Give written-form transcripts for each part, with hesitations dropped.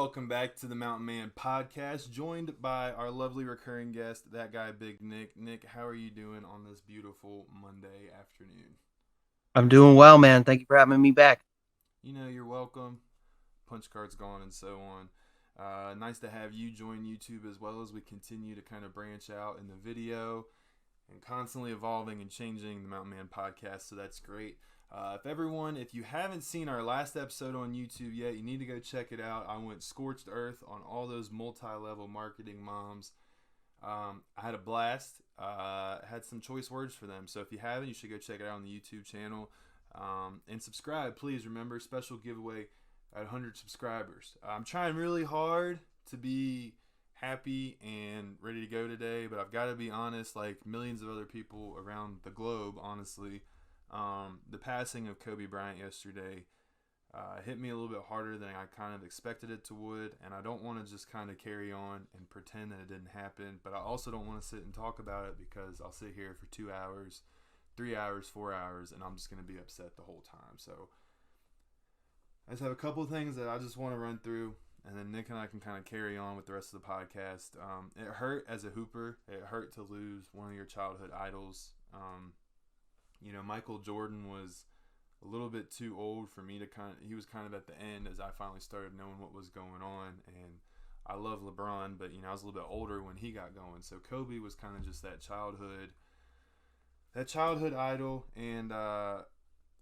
welcome back to the Mountain Man Podcast, joined by our lovely recurring guest, that guy Big Nick. Nick, how are you doing on this beautiful Monday afternoon? I'm doing well, man. Thank you for having me back. You're welcome. Punch cards gone and so on. Nice to have you join YouTube as well as we continue to kind of branch out in the video and constantly evolving and changing the Mountain Man Podcast, so that's great. If you haven't seen our last episode on YouTube yet, you need to go check it out. I went scorched earth on all those multi-level marketing moms. I had a blast. Had some choice words for them. So if you haven't, you should go check it out on the YouTube channel. And subscribe, please. Remember, special giveaway at 100 subscribers. I'm trying really hard to be happy and ready to go today, but I've got to be honest, like millions of other people around the globe, honestly. The passing of Kobe Bryant yesterday hit me a little bit harder than I kind of expected it to would, and I don't want to just kind of carry on and pretend that it didn't happen, but I also don't want to sit and talk about it because I'll sit here for 2 hours, 3 hours, 4 hours, and I'm just going to be upset the whole time. So I just have a couple of things that I just want to run through, and then Nick and I can kind of carry on with the rest of the podcast. It hurt as a hooper. It hurt to lose one of your childhood idols. Michael Jordan was a little bit too old for me to he was kind of at the end as I finally started knowing what was going on. And I love LeBron, but, I was a little bit older when he got going. So Kobe was kind of just that childhood idol. And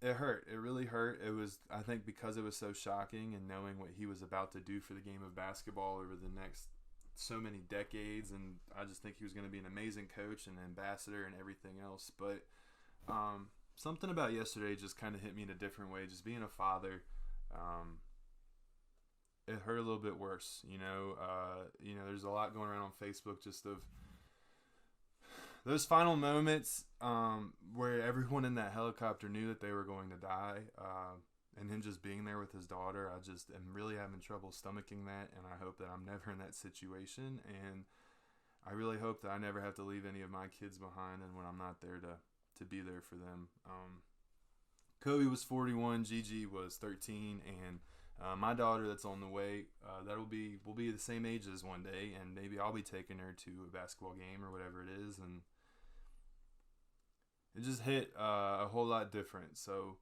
it hurt. It really hurt. It was, I think, because it was so shocking and knowing what he was about to do for the game of basketball over the next so many decades. And I just think he was going to be an amazing coach and ambassador and everything else. But something about yesterday just kind of hit me in a different way. Just being a father, it hurt a little bit worse. There's a lot going around on Facebook just of those final moments where everyone in that helicopter knew that they were going to die, and him just being there with his daughter. I just am really having trouble stomaching that, and I hope that I'm never in that situation. And I really hope that I never have to leave any of my kids behind, and when I'm not there to be there for them. Kobe was 41, Gigi was 13, and my daughter that's on the way, we'll be the same ages one day, and maybe I'll be taking her to a basketball game or whatever it is, and it just hit a whole lot different. So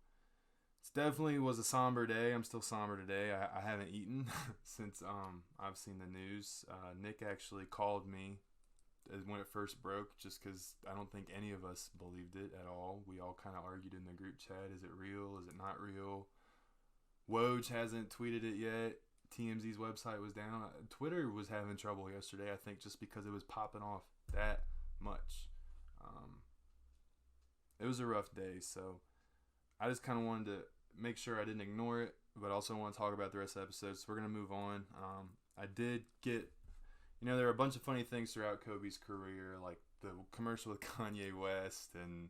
it definitely was a somber day. I'm still somber today. I haven't eaten since I've seen the news. Nick actually called me when it first broke, just because I don't think any of us believed it at all. We all kind of argued in the group chat, is it real, is it not real? Woj hasn't tweeted it yet. TMZ's website was down. Twitter was having trouble yesterday, I think, just because it was popping off that much. It was a rough day, so I just kind of wanted to make sure I didn't ignore it, but also want to talk about the rest of the episode, so we're going to move on. I did get there are a bunch of funny things throughout Kobe's career, like the commercial with Kanye West, and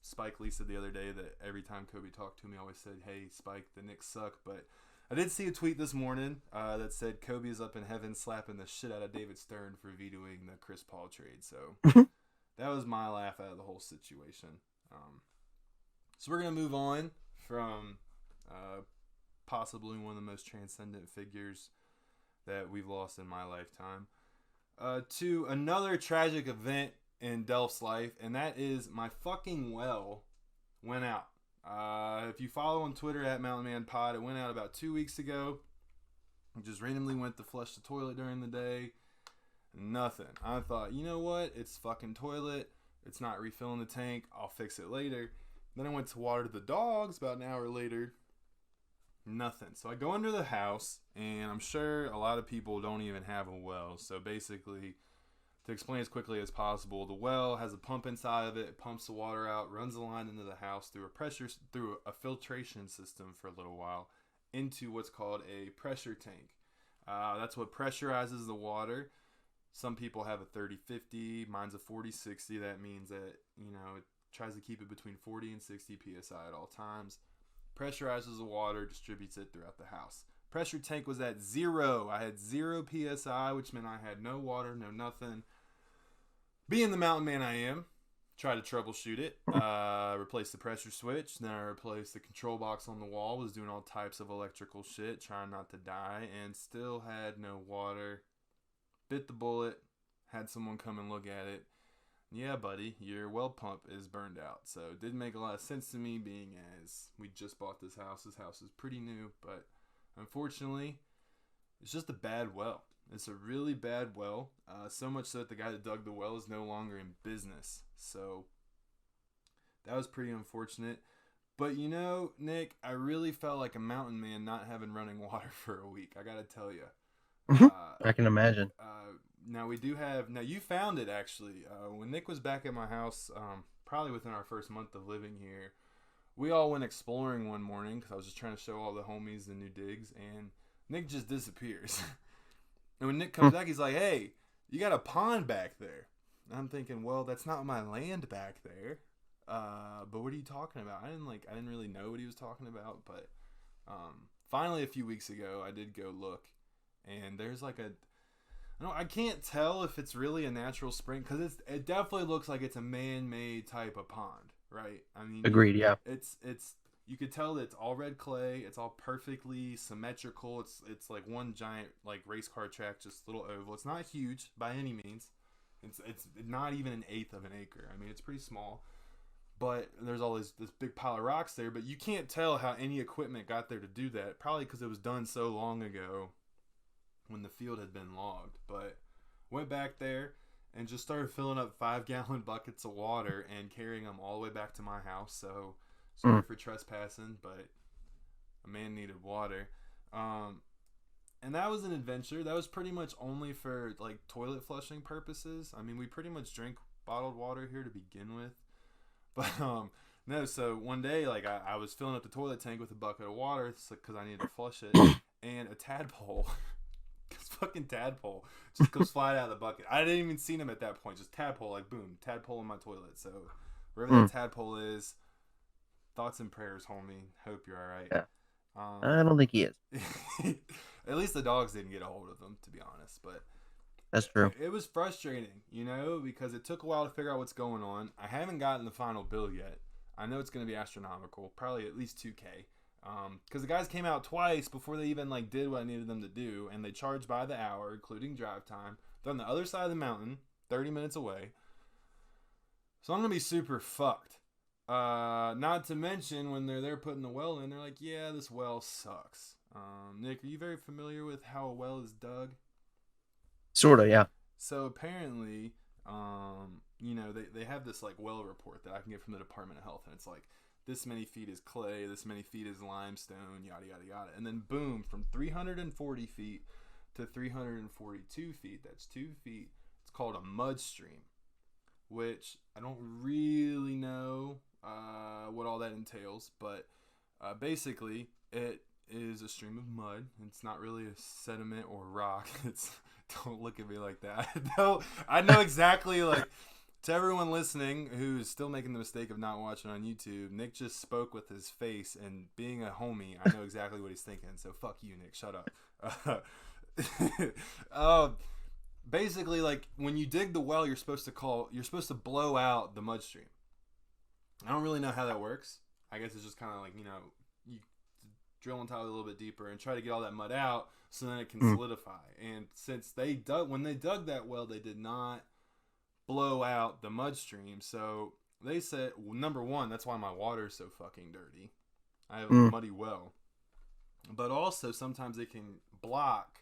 Spike Lee said the other day that every time Kobe talked to me, I always said, "Hey, Spike, the Knicks suck." But I did see a tweet this morning that said Kobe is up in heaven slapping the shit out of David Stern for vetoing the Chris Paul trade. So that was my laugh out of the whole situation. So we're going to move on from possibly one of the most transcendent figures that we've lost in my lifetime, to another tragic event in Delph's life, and that is my fucking well went out. If you follow on Twitter at Mountain Man Pod, it went out about 2 weeks ago. I just randomly went to flush the toilet during the day. Nothing. I thought, you know what? It's fucking toilet. It's not refilling the tank. I'll fix it later. Then I went to water the dogs about an hour later. Nothing. So I go under the house, and I'm sure a lot of people don't even have a well. So basically, to explain as quickly as possible, the well has a pump inside of it. It pumps the water out, runs the line into the house through a filtration system for a little while into what's called a pressure tank. That's what pressurizes the water. Some people have a 30-50. Mine's a 40-60. That means that, it tries to keep it between 40 and 60 psi at all times. Pressurizes the water, distributes it throughout the house. Pressure tank was at 0. I had 0 psi, which meant I had no water, no nothing. Being the mountain man I am, Try to troubleshoot it. Replace the pressure switch. Then I replaced the control box on the wall. Was doing all types of electrical shit, trying not to die, and still had no water. Bit the bullet. Had someone come and look at it. Yeah, buddy, your well pump is burned out. So it didn't make a lot of sense to me, being as we just bought this house. This house is pretty new, but unfortunately, it's just a bad well. It's a really bad well. So much so that the guy that dug the well is no longer in business. So that was pretty unfortunate. But you know, Nick, I really felt like a mountain man not having running water for a week. I gotta tell you. I can imagine. Now we do have. Now you found it actually. When Nick was back at my house, probably within our first month of living here, we all went exploring one morning because I was just trying to show all the homies the new digs, and Nick just disappears. And when Nick comes back, he's like, "Hey, you got a pond back there." And I'm thinking, well, that's not my land back there. But what are you talking about? I didn't really know what he was talking about. But finally, a few weeks ago, I did go look, and there's like I can't tell if it's really a natural spring because it definitely looks like it's a man-made type of pond, right? I mean, Agreed. Yeah. It's you could tell that it's all red clay. It's all perfectly symmetrical. It's like one giant like race car track, just little oval. It's not huge by any means. It's not even an eighth of an acre. I mean, it's pretty small. But there's all this big pile of rocks there. But you can't tell how any equipment got there to do that. Probably because it was done so long ago when the field had been logged. But went back there and just started filling up 5-gallon buckets of water and carrying them all the way back to my house. So sorry for trespassing, but a man needed water. And that was an adventure. That was pretty much only for like toilet flushing purposes. I mean, we pretty much drink bottled water here to begin with. But no, so one day like I was filling up the toilet tank with a bucket of water because I needed to flush it, and a tadpole, this fucking tadpole, just goes flying out of the bucket. I didn't even see him at that point. Just tadpole, like boom, tadpole in my toilet. So wherever that tadpole is, thoughts and prayers, homie. Hope you're all right. Yeah. I don't think he is. At least the dogs didn't get a hold of him, to be honest. But That's true. it was frustrating, because it took a while to figure out what's going on. I haven't gotten the final bill yet. I know it's going to be astronomical, probably at least $2,000. Because the guys came out twice before they even like did what I needed them to do, and they charged by the hour, including drive time. They're on the other side of the mountain, 30 minutes away. So I'm going to be super fucked. Not to mention when they're there putting the well in, they're like, yeah, this well sucks. Nick, are you very familiar with how a well is dug? Sorta, yeah. So apparently, they have this like well report that I can get from the Department of Health, and it's like this many feet is clay, this many feet is limestone, yada yada yada, and then boom, from 340 feet to 342 feet, that's 2 feet. It's called a mud stream, which I don't really know what all that entails, but basically it is a stream of mud. It's not really a sediment or rock. Don't look at me like that. No, I know exactly, like, to everyone listening who's still making the mistake of not watching on YouTube, Nick just spoke with his face, and being a homie, I know exactly what he's thinking, so fuck you, Nick, shut up. Basically, like, when you dig the well, you're supposed to blow out the mud stream. I don't really know how that works. I guess it's just kind of like, you drill and tile a little bit deeper and try to get all that mud out so then it can solidify. And since when they dug that well, they did not blow out the mud stream. So they said, well, number one, that's why my water is so fucking dirty. I have a muddy well. But also sometimes they can block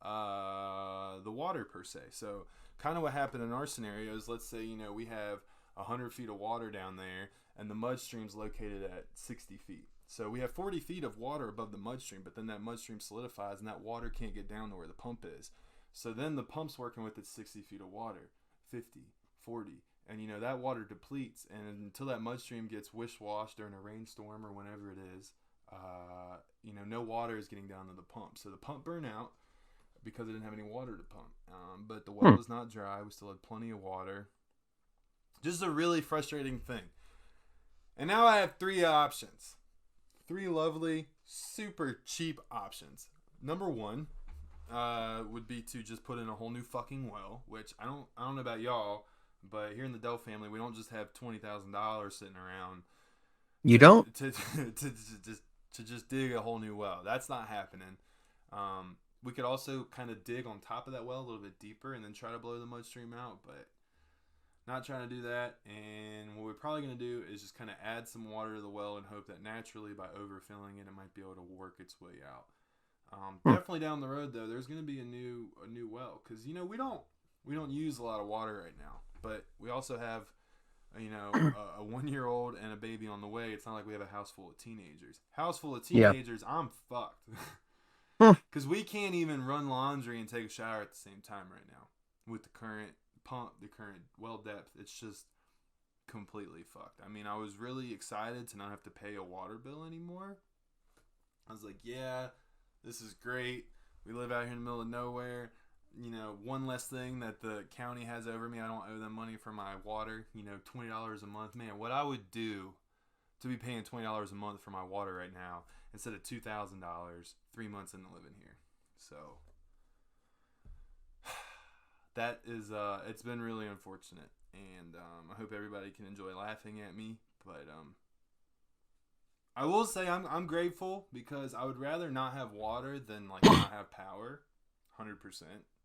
the water per se. So kind of what happened in our scenario is, let's say, we have 100 feet of water down there and the mud stream's located at 60 feet. So we have 40 feet of water above the mud stream, but then that mud stream solidifies and that water can't get down to where the pump is. So then the pump's working with its 60 feet of water, 50, 40, and that water depletes, and until that mud stream gets wish-washed during a rainstorm or whenever it is, no water is getting down to the pump. So the pump burned out because it didn't have any water to pump. But the well was not dry. We still had plenty of water. Just a really frustrating thing. And now I have 3 options. 3 lovely, super cheap options. Number 1 would be to just put in a whole new fucking well, which I don't know about y'all, But here in the Delph family, we don't just have $20,000 sitting around You don't? to just dig a whole new well. That's not happening. We could also kind of dig on top of that well a little bit deeper and then try to blow the mud stream out, but not trying to do that. And what we're probably going to do is just kind of add some water to the well and hope that naturally by overfilling it, it might be able to work its way out. Definitely down the road though, there's going to be a new well because we don't use a lot of water right now, but we also have a 1-year-old and a baby on the way. It's not like we have a house full of teenagers. House full of Yeah. teenagers, I'm fucked. Because we can't even run laundry and take a shower at the same time right now with the current pump, the current well depth. It's just completely fucked. I mean, I was really excited to not have to pay a water bill anymore. I was like, yeah, this is great. We live out here in the middle of nowhere. One less thing that the county has over me. I don't owe them money for my water. $20 a month. Man, what I would do to be paying $20 a month for my water right now instead of $2,000 3 months into living here. So that is, it's been really unfortunate. And I hope everybody can enjoy laughing at me. But I will say I'm grateful because I would rather not have water than like not have power. 100%.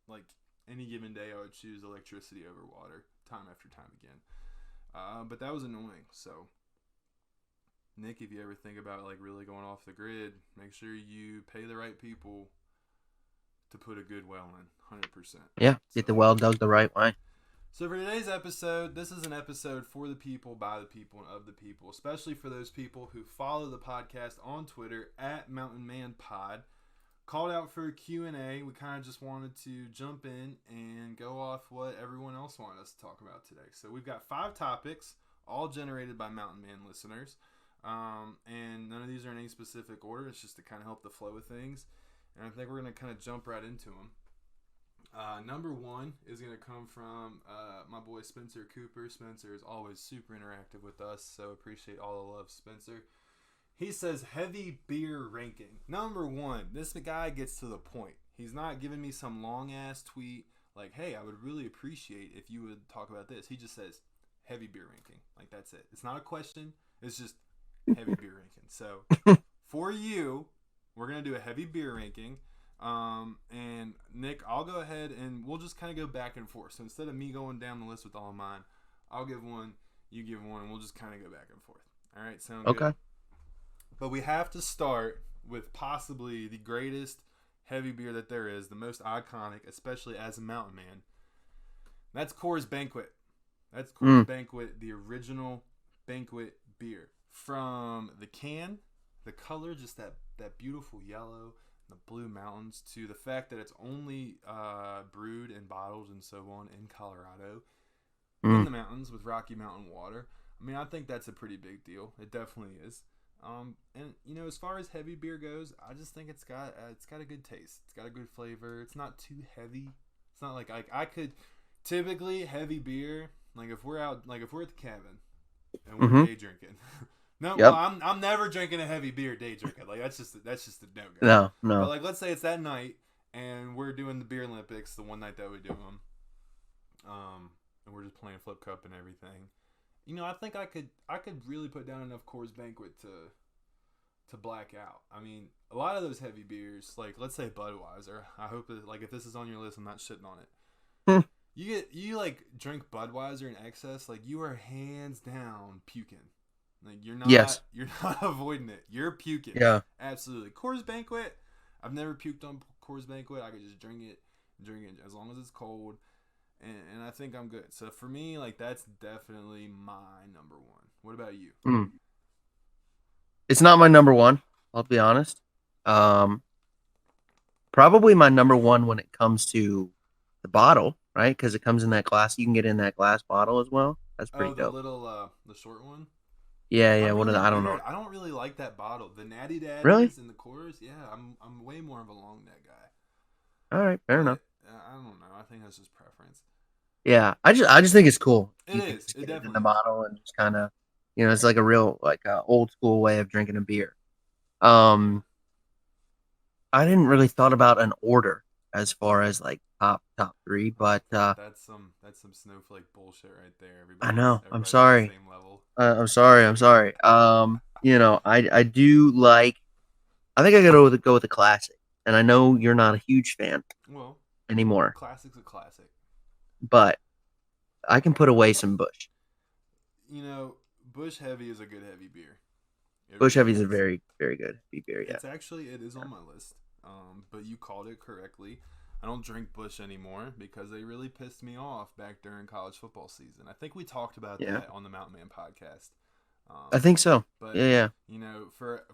Like any given day, I would choose electricity over water, time after time again. But that was annoying. So, Nick, if you ever think about like really going off the grid, make sure you pay the right people to put a good well in. 100%. Yeah, get the well dug the right way. So for today's episode, this is an episode for the people, by the people, and of the people, especially for those people who follow the podcast on Twitter at Mountain Man Pod. Called out for a Q&A. We kind of just wanted to jump in and go off what everyone else wanted us to talk about today. So we've got 5 topics, all generated by Mountain Man listeners. And none of these are in any specific order. It's just to kind of help the flow of things. And I think we're going to kind of jump right into them. Number 1 is going to come from my boy Spencer Cooper. Spencer is always super interactive with us, so appreciate all the love, Spencer. He says heavy beer ranking. Number 1, this guy gets to the point. He's not giving me some long ass tweet like, hey, I would really appreciate if you would talk about this. He just says heavy beer ranking. Like, that's it. It's not a question. It's just heavy beer ranking. So for you, we're going to do a heavy beer ranking. And Nick, I'll go ahead and we'll just kind of go back and forth. So instead of me going down the list with all of mine, I'll give one, you give one, and we'll just kind of go back and forth. All right, sound good? Okay. But we have to start with possibly the greatest heavy beer that there is, the most iconic, especially as a mountain man. That's Coors Banquet. That's Coors Banquet, the original Banquet beer. From the can, the color, just that beautiful yellow, the blue mountains, to the fact that it's only brewed and bottled and so on in Colorado, in the mountains with Rocky Mountain water. I mean, I think that's a pretty big deal. It definitely is. And as far as heavy beer goes, I just think it's got a good taste. It's got a good flavor. It's not too heavy. It's not like I could typically heavy beer, like if we're at the cabin and we're day drinking. No, Yep. well, I'm never drinking a heavy beer day drinking. Like that's just a no-go. No. But like let's say it's that night and we're doing the beer Olympics, the one night that we do them. And we're just playing flip cup and everything. I think I could really put down enough Coors Banquet to black out. I mean, a lot of those heavy beers, like let's say Budweiser. I hope that, like if this is on your list, I'm not shitting on it. You like drink Budweiser in excess, like you are hands down puking. Like you're not avoiding it. You're puking. Yeah. Absolutely. Coors Banquet. I've never puked on Coors Banquet. I could just drink it as long as it's cold. And I think I'm good. So for me, like that's definitely my number 1. What about you? It's not my number 1. I'll be honest. Probably my number 1 when it comes to the bottle, right? Because it comes in that glass. You can get in that glass bottle as well. That's pretty dope. Little the short one. Yeah. I don't know. I don't really like that bottle. The Natty Daddies Really? and the Coors. Yeah, I'm way more of a long neck guy. All right, fair enough. I don't know. I think that's just preference. Yeah, I just think it's cool. It is. It definitely in the bottle and just kind of, it's like a real old school way of drinking a beer. I didn't really thought about an order as far as like top three, but That's some snowflake bullshit right there. I know. I'm Everybody's on the sorry. same level. I'm sorry. I'm sorry. I do like. I think I gotta go with the classic, and I know you're not a huge fan Well, anymore, classic's a classic. but I can put away some Bush. You know, Bush Heavy is a good heavy beer. It Bush really Heavy is a is. very very good beer. Yeah. It is on my list. But you called it correctly. I don't drink Bush anymore because they really pissed me off back during college football season. I think we talked about Yeah. that on the Mountain Man podcast. I think so. But Yeah. you know, for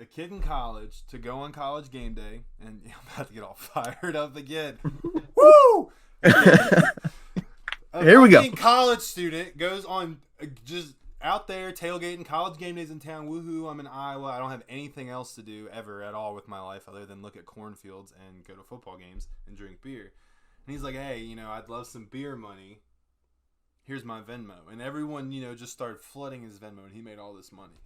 a kid in college to go on college game day, and I'm about to get all fired up again. Woo! Here we go. College student goes on just out there tailgating college game days in town. Woohoo! I'm in Iowa. I don't have anything else to do ever at all with my life other than look at cornfields and go to football games and drink beer. And he's like, "Hey, you know, I'd love some beer money. Here's my Venmo." And everyone, you know, just started flooding his Venmo, and he made all this money.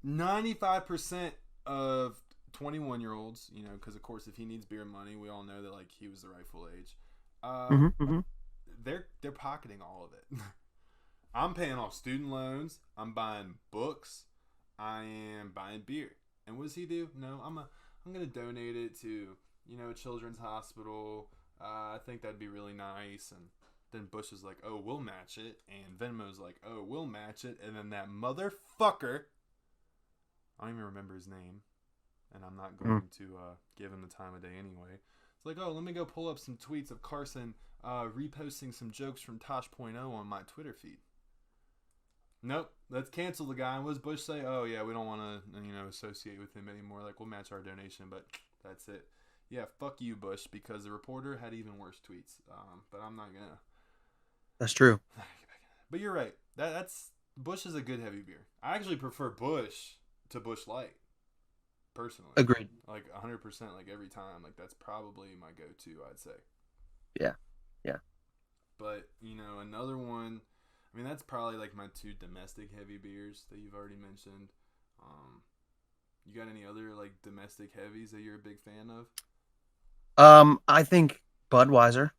95% of 21-year-olds, you know, because of course, if he needs beer money, we all know that like he was the rightful age. They're pocketing all of it. I'm paying off student loans. I'm buying books. I am buying beer. And what does he do? No, I'm gonna donate it to, you know, a children's hospital. I think that'd be really nice. And then Bush is like, "Oh, we'll match it," and Venmo's like, "Oh, we'll match it," and then that motherfucker, I don't even remember his name, and I'm not going to give him the time of day anyway. It's like, "Oh, let me go pull up some tweets of Carson reposting some jokes from Tosh.0 on my Twitter feed." Nope, let's cancel the guy. And what does Bush say? "Oh yeah, we don't want to, you know, associate with him anymore. Like, we'll match our donation, but that's it." Yeah, fuck you, Bush, because the reporter had even worse tweets. But I'm not gonna. That's true. But you're right. That's Bush is a good heavy beer. I actually prefer Bush to Bush Light, personally. Agreed. Like 100%, like every time. Like that's probably my go-to, I'd say. Yeah. But you know, another one. I mean, that's probably like my two domestic heavy beers that you've already mentioned. You got any other like domestic heavies that you're a big fan of? I think Budweiser.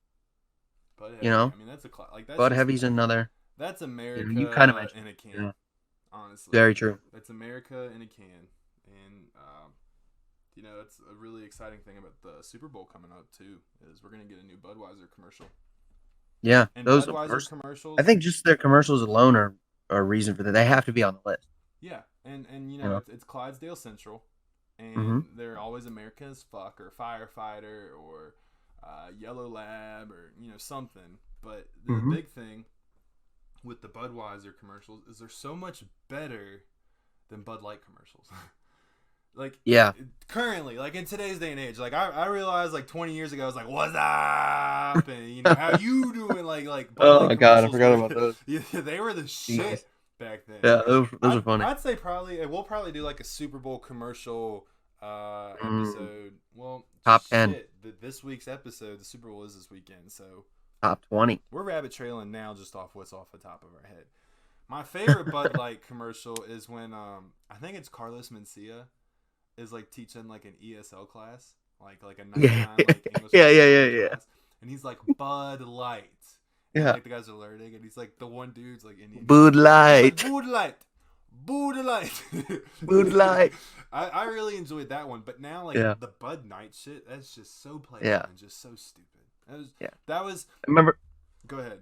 Bud Heavy. You know, I mean, that's like that's Bud just Heavy's another. that's You know, America you kind of mentioned. in a can. Yeah. Honestly, Very true. that's America in a can, and you know, that's a really exciting thing about the Super Bowl coming up too. Is we're gonna get a new Budweiser commercial. Yeah, And those Budweiser are. commercials. I think just their commercials alone are a reason for that. They have to be on the list. Yeah, and you You know, know? it's Clydesdale Central, and Mm-hmm. they're always American as fuck or firefighter or Yellow Lab or you know something. But the Mm-hmm. big thing with the Budweiser commercials is they're so much better than Bud Light commercials. Like Yeah. currently, like in today's day and age, like I realized like 20 years ago, I was like, "What's up?" and you know, "How you doing?" Like Bud Oh Light my god, I commercials forgot were- about those. yeah, they were the shit Jeez. back then. Yeah, those are funny. I'd say probably we'll probably do like a Super Bowl commercial episode. Well, Top 10. shit, this week's episode, the Super Bowl is this weekend, so Top 20. we're rabbit trailing now just off what's off the top of our head. My favorite Bud Light commercial is when I think it's Carlos Mencia is like teaching like an ESL class, like a nighttime like English Yeah. class, and he's like Bud Light. Yeah. Like the guys are learning, and he's like the one dude's like Indian. Bud Light. Bud Light. Bud Light. Bud Light. I really enjoyed that one, but now like Yeah. the Bud Night shit, that's just so played Yeah. out and just so stupid. Yeah. That was. Remember Go ahead.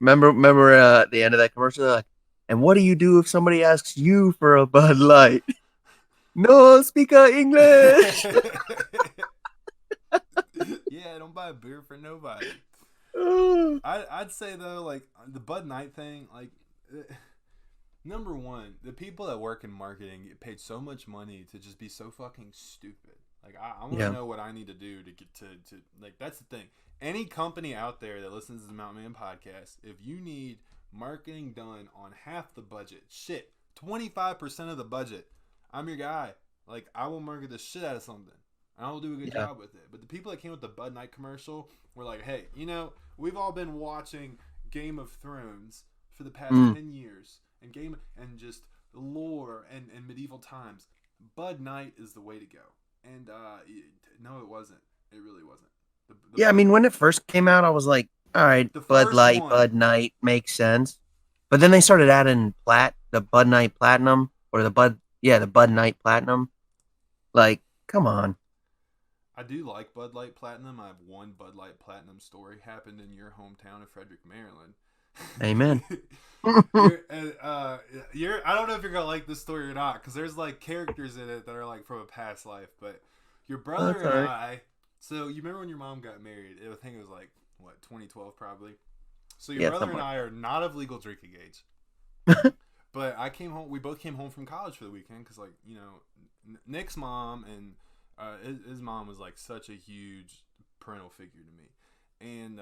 at the end of that commercial, they're like, and what do you do if somebody asks you for a Bud Light? No speaker English. Yeah, don't buy a beer for nobody. I'd say though, like the Bud Night thing, like number one, the people that work in marketing get paid so much money to just be so fucking stupid. Like I want to know what I need to do to get to like that's the thing. Any company out there that listens to the Mountain Man podcast, if you need marketing done on half the budget, 25% of the budget, I'm your guy. Like I will market the shit out of something. I will do a good job with it. But the people that came with the Bud Night commercial were like, "Hey, you know, we've all been watching Game of Thrones for the past 10 years and just lore and medieval times. Bud Night is the way to go." And no, it wasn't. It really wasn't. Yeah, I mean, when it first came out, I was like, all right, The Bud first Light, one. Bud Night makes sense. But then they started adding the Bud Night Platinum, or the Bud Night Platinum. Like, come on. I do like Bud Light Platinum. I have one Bud Light Platinum story happened in your hometown of Frederick, Maryland. Amen. you're, you're. I don't know if you're gonna like this story or not, because there's like characters in it that are like from a past life. But your brother That's and all right. I. So you remember when your mom got married? I think it was like what 2012 probably. So your Yeah, brother something and like I are not of legal drinking age. that. But I came home. We both came home from college for the weekend because, like, you know, Nick's mom and his mom was like such a huge parental figure to me, and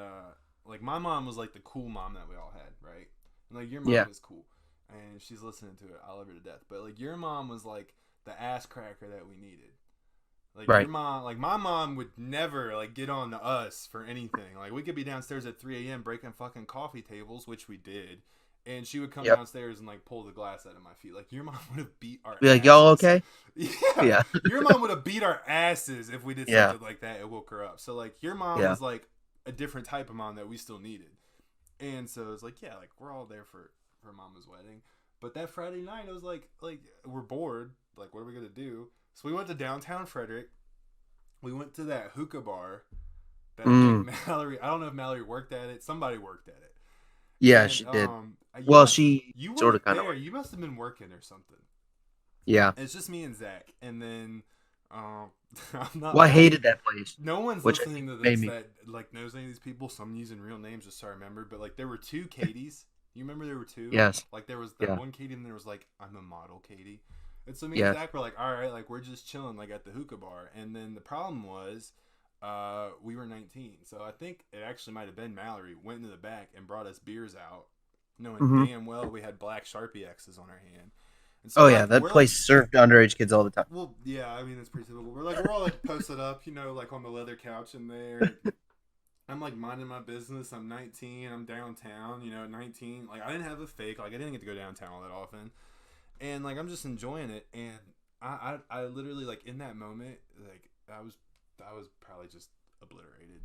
like my mom was like the cool mom that we all had, right? And like your Yeah, mom is cool, and she's listening to it. I love her to death. But like your mom was like the ass cracker that we needed. Like your right. mom, like my mom would never like get on to us for anything. Like we could be downstairs at 3 a.m. breaking fucking coffee tables, which we did, and she would come Yep. downstairs and like pull the glass out of my feet. Like your mom would have beat our Be like, y'all asses. okay? Yeah, Yeah, your mom would have beat our asses if we did yeah, something like that. It woke her up. So like your mom yeah. was like a different type of mom that we still needed, and so it's like yeah, like we're all there for mama's wedding. But that Friday night, it was like we're bored. Like what are we gonna do? So we went to downtown Frederick. We went to that hookah bar that I think Mm. Mallory. I don't know if Mallory worked at it. Somebody worked at it. Yeah, And she did. you Well, must she you sort of weren't kind of there. went. You must have been working or something. Yeah. It's just me and Zach, and then I'm not Well, I like hated that place, no one's which I listening think to made this me. that like knows any of these people. So I'm using real names just so I remember. But like there were two Katies. You remember there were two? Yes. Like there was that Yeah. one Katie, and there was like I'm a model Katie. And so me and Yes. Zach were like, all right, like we're just chilling like at the hookah bar. And then the problem was, we were 19, so I think it actually might have been Mallory went into the back and brought us beers out, knowing Hmm. damn well we had black Sharpie X's on our hand. And so Oh yeah, like that we're like place served underage kids all the time. well, yeah, I mean it's pretty typical. We're all like posted up, you know, like on the leather couch in there. I'm like minding my business. I'm 19. I'm downtown. You know, at 19, like I didn't have a fake. Like I didn't get to go downtown all that often, and like I'm just enjoying it. And I literally like in that moment, like I was probably just obliterated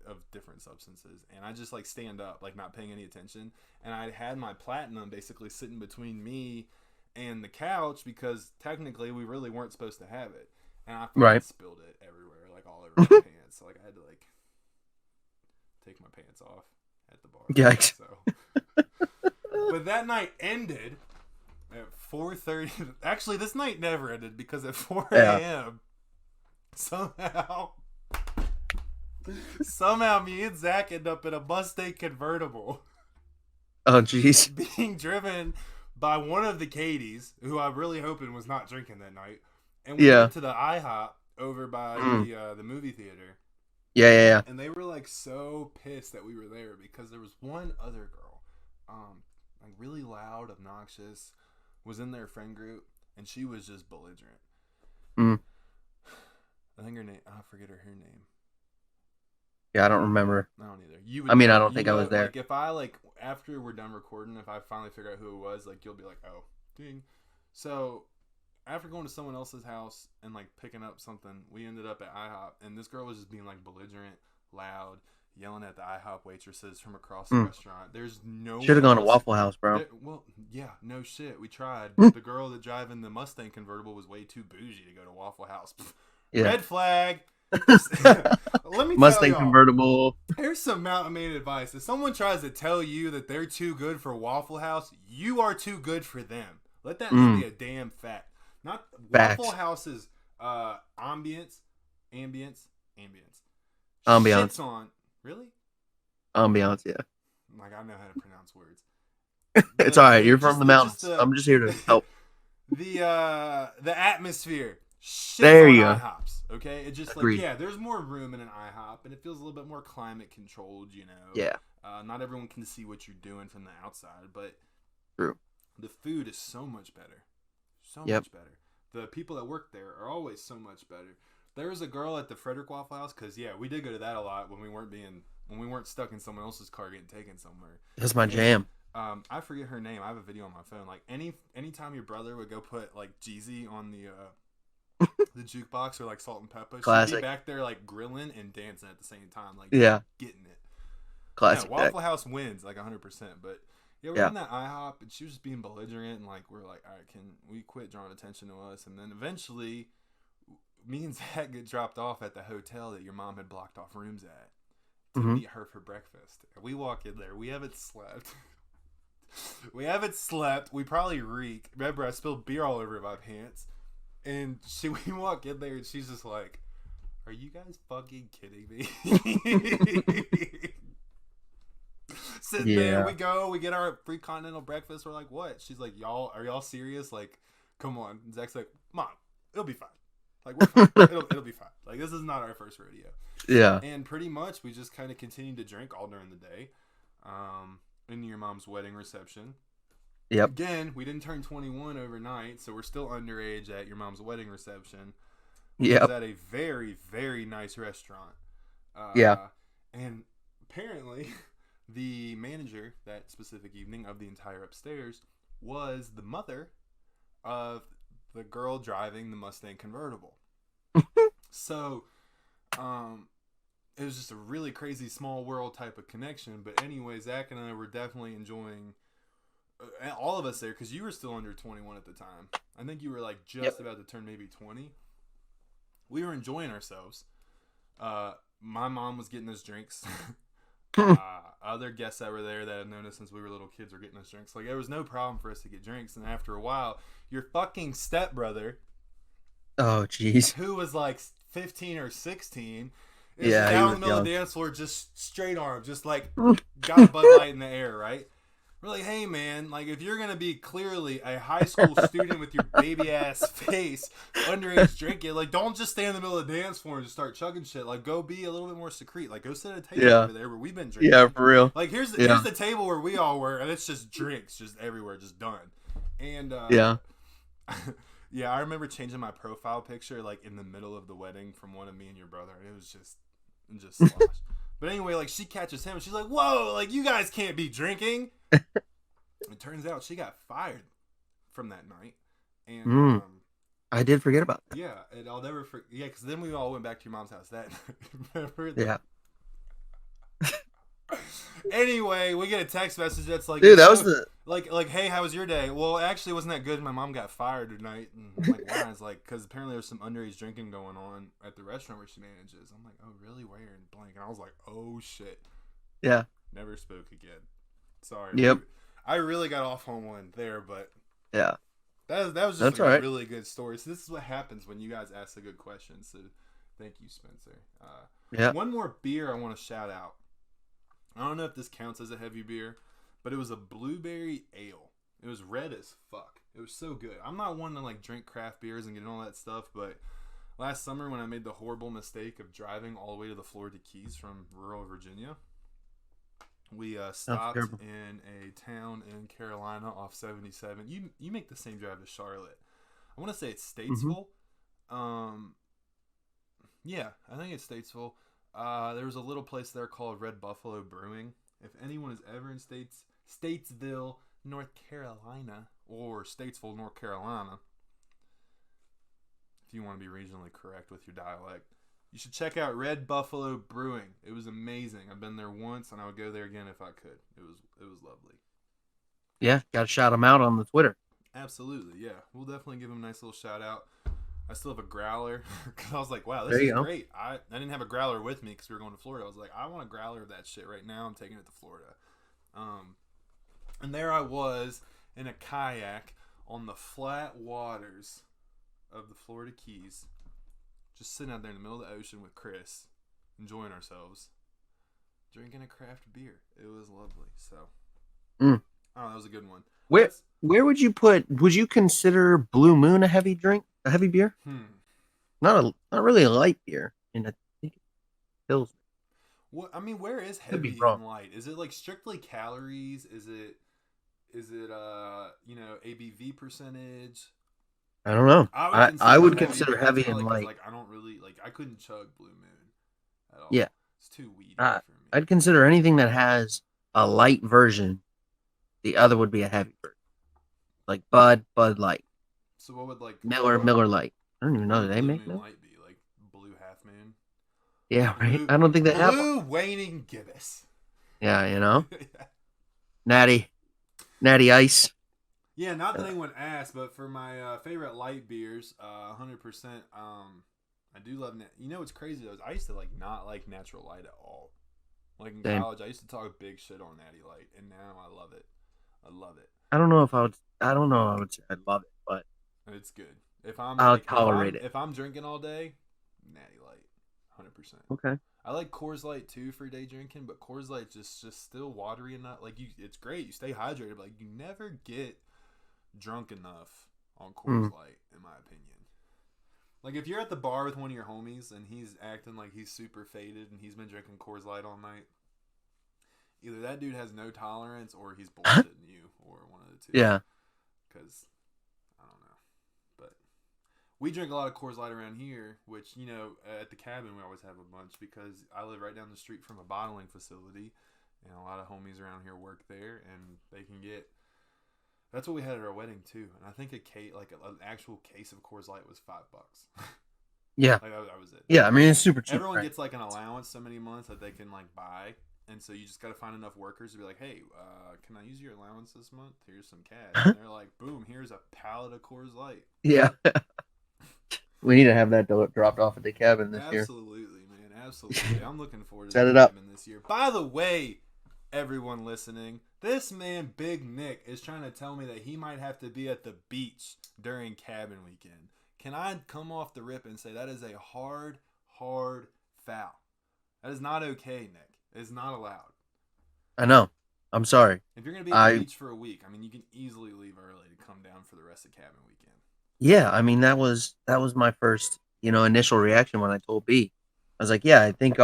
of different substances, and I just like stand up, like not paying any attention, and I had my platinum basically sitting between me and the couch because technically we really weren't supposed to have it, and I fucking Right. spilled it everywhere, like all over my pants. So like I had to like take my pants off at the bar. Yikes. So, but that night ended at 4:30. Actually, this night never ended because at 4 Yeah. a.m. somehow somehow me and Zach end up in a Mustang convertible Oh jeez. being driven by one of the Katies, who I really hoping was not drinking that night. And we Yeah. went to the IHOP over by the movie theater. Yeah. Yeah. Yeah. And they were like so pissed that we were there because there was one other girl, like really loud, obnoxious, was in their friend group, and she was just belligerent. Mm. I think her name, I forget her name. Yeah. I don't remember. I don't either. You I mean, know, I don't think I was there. Like if I like after we're done recording, if I finally figure out who it was, like you'll be like, oh, ding. So after going to someone else's house and like picking up something, we ended up at IHOP, and this girl was just being like belligerent, loud, yelling at the IHOP waitresses from across the restaurant. There's no Should have one gone to else. Waffle House, bro. Well, yeah, no shit. We tried. The girl that driving the Mustang convertible was way too bougie to go to Waffle House. Yeah. Red flag. Let me Mustang tell y'all. convertible. Here's some Mountain Man advice. If someone tries to tell you that they're too good for Waffle House, you are too good for them. Let that be a damn fact. Not Facts. Waffle House's ambience. Ambiance. Shits on really? Ambiance, yeah. Like I know how to pronounce words. It's all right. You're from the mountains. I'm just here to help. The atmosphere. Shits There on you go. IHOPs. Okay, it just Agreed. like yeah, there's more room in an IHOP, and it feels a little bit more climate controlled. You know. Yeah. Not everyone can see what you're doing from the outside, but True. the food is so much better. So Yep. much better. The people that work there are always so much better. There was a girl at the Frederick Waffle House because yeah, we did go to that a lot when we weren't stuck in someone else's car getting taken somewhere. That's my jam. I forget her name. I have a video on my phone. Like anytime your brother would go put like Jeezy on the the jukebox or like Salt and Pepper. She'd be Classic. back there like grilling and dancing at the same time, like just Yeah. getting it. No, Classic Dak. Waffle House wins like 100%. But yeah, we're Yeah. in that IHOP, and she was just being belligerent, and like we're like, all right, can we quit drawing attention to us? And then eventually, me and Zach get dropped off at the hotel that your mom had blocked off rooms at to Hmm. meet her for breakfast. And we walk in there. We haven't slept. We haven't slept. We probably reek. Remember, I spilled beer all over my pants. And we walk in there, and she's just like, "Are you guys fucking kidding me?" Sitting there, Yeah. we get our free continental breakfast. We're like, "What?" She's like, are y'all serious? Like, come on." And Zach's like, "Mom, it'll be fine. Like, we're fine. It'll be fine. Like, this is not our first rodeo." Yeah. And pretty much, we just kind of continued to drink all during the day, into your mom's wedding reception. Yep. Again, we didn't turn 21 overnight, so we're still underage at your mom's wedding reception. Which Yep. was at a very, very nice restaurant. Yeah. And apparently, the manager that specific evening of the entire upstairs was the mother of the girl driving the Mustang convertible. So, it was just a really crazy small world type of connection. But anyway, Zach and I were definitely enjoying all of us there because you were still under 21 at the time. I think you were like just about to turn maybe 20. We were enjoying ourselves. My mom was getting us drinks. Other guests that were there that had known us since we were little kids were getting us drinks. Like, there was no problem for us to get drinks. And after a while, your fucking stepbrother, Oh, jeez. who was like 15 or 16, is Yeah, he down in was the middle of young. the dance floor, just straight arm, just like got a Bud Light in the air, right? We're like, "Hey, man, like, if you're gonna be clearly a high school student with your baby ass face, underage drinking, like, don't just stand in the middle of the dance floor and just start chugging shit. Like, go be a little bit more secret. Like, go sit at a table Yeah. over there where we've been drinking. Yeah, for real. Like, here's Yeah. the table where we all were, and it's just drinks, just everywhere, just done." And Yeah. yeah, I remember changing my profile picture like in the middle of the wedding from one of me and your brother, and it was just slosh. But anyway, like, she catches him, and she's like, "Whoa, like, you guys can't be drinking." It turns out she got fired from that night, and I did forget about that. yeah, and I'll never forget. Yeah, because then we all went back to your mom's house that night. Remember? Yeah. Anyway, we get a text message that's like, Dude, that was the like, "Hey, how was your day?" "Well, actually, it wasn't that good. My mom got fired tonight." And I'm like, "Why?" It's like, because apparently there's some underage drinking going on at the restaurant where she manages. I'm like, "Oh, really? Where?" And blank. And I was like, "Oh shit." Yeah. Never spoke again. Sorry. Yep. I really got off on one there, but Yeah. that was just That's like all a right. really good story. So this is what happens when you guys ask the good questions. So thank you, Spencer. Yeah. One more beer I want to shout out. I don't know if this counts as a heavy beer, but it was a blueberry ale. It was red as fuck. It was so good. I'm not one to like drink craft beers and get all that stuff, but last summer when I made the horrible mistake of driving all the way to the Florida Keys from rural Virginia, we stopped terrible. in a town in Carolina off 77. You make the same drive to Charlotte. I want to say it's Statesville. Yeah, I think it's Statesville. There was a little place there called Red Buffalo Brewing. If anyone is ever in Statesville, North Carolina, or Statesville, North Carolina, if you want to be regionally correct with your dialect, you should check out Red Buffalo Brewing. It was amazing. I've been there once, and I would go there again if I could. It was lovely. Yeah. Got to shout him out on the Twitter. Absolutely, yeah. We'll definitely give him a nice little shout out. I still have a growler because I was like, wow, this There is you go. great. I didn't have a growler with me because we were going to Florida. I was like, I want a growler of that shit right now. I'm taking it to Florida. And there I was in a kayak on the flat waters of the Florida Keys, just sitting out there in the middle of the ocean with Chris, enjoying ourselves, drinking a craft beer. It was lovely. So, Mm. oh, that was a good one. Where would you put? Would you consider Blue Moon a heavy drink? A heavy beer? Not really a light beer. And I think it kills. What I mean, where is Could be heavy wrong. and light? Is it like strictly calories? Is it ABV percentage? I don't know. I would heavy consider beer, heavy probably and 'cause, light. like, I don't really like. I couldn't chug Blue Moon at all. Yeah. It's too weedy Uh, for me. I'd consider anything that has a light version. The other would be a heavy version, like Bud Light, So what would like Miller Light. I don't even What know. Do would they Blue make Moon those? Light be? Like Blue Half Moon? Yeah, right. Blue I don't think they have one. Blue Waning Gibbous. Yeah, natty, natty ice. Yeah, not that Uh, anyone asked, but for my favorite light beers, 100%. I do love. You know what's crazy though? Is I used to like not like Natural Light at all. Like in same. college, I used to talk big shit on Natty Light, and now I love it. I love it. I don't know if I would. I don't know. I would say I love it, but It's good. If I'm I'll like tolerate it. if I'm drinking all day, Natty Light, 100%. Okay. I like Coors Light too for day drinking, but Coors Light just still watery enough. Like you, it's great. You stay hydrated, but like you never get drunk enough on Coors Mm. Light, in my opinion. Like if you're at the bar with one of your homies and he's acting like he's super faded and he's been drinking Coors Light all night, either that dude has no tolerance or he's bullshitting you, or one of the two. Yeah. Because I don't know, but we drink a lot of Coors Light around here, which at the cabin we always have a bunch because I live right down the street from a bottling facility, and a lot of homies around here work there, and they can get. That's what we had at our wedding too, and I think a case, like an actual case of Coors Light, was $5. Yeah. Like that was it. Yeah. I mean, it's super cheap. Everyone Right? gets like an allowance so many months that they can like buy, and so you just got to find enough workers to be like, hey, can I use your allowance this month? Here's some cash. And they're like, boom, here's a pallet of Coors Light. Yeah. We need to have that dropped off at the cabin this year. Absolutely, man, absolutely. I'm looking forward to Set the it up. cabin this year. By the way, everyone listening, this man Big Nick is trying to tell me that he might have to be at the beach during cabin weekend. Can I come off the rip and say that is a hard foul? That is not okay, Nick. It is not allowed. I know. I'm sorry. If you're gonna be at the beach for a week, I mean, you can easily leave early to come down for the rest of cabin weekend. Yeah, I mean that was my first, initial reaction when I told B. I was like, yeah, I think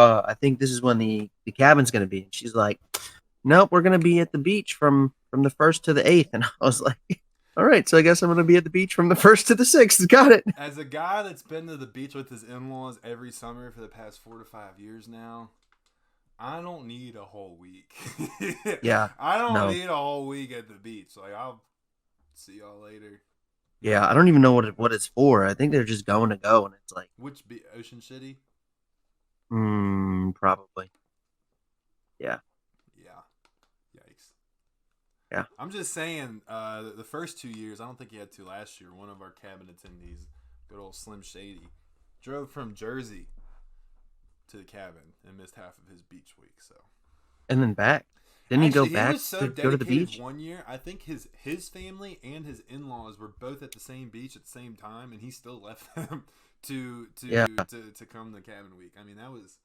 this is when the cabin's gonna be. And she's like, nope, we're gonna be at the beach from the 1st to the 8th. And I was like, all right, so I guess I'm gonna be at the beach from the 1st to the 6th. Got it. As a guy that's been to the beach with his in-laws every summer for the past 4 to 5 years now, I don't need a whole week. Yeah. I don't No. need a whole week at the beach. Like, I'll see y'all later. Yeah, I don't even know what it's for. I think they're just going to go, and it's like, Which be Ocean City? probably. Yeah. Yeah. Yikes. Yeah. I'm just saying, the first 2 years, I don't think he had to last year. One of our cabin attendees, good old Slim Shady, drove from Jersey to the cabin and missed half of his beach week. So, And then back. Didn't he go actually, back was so to go to the dedicated beach? one year. I think his family and his in-laws were both at the same beach at the same time, and he still left them Yeah. to come to cabin week. I mean, that was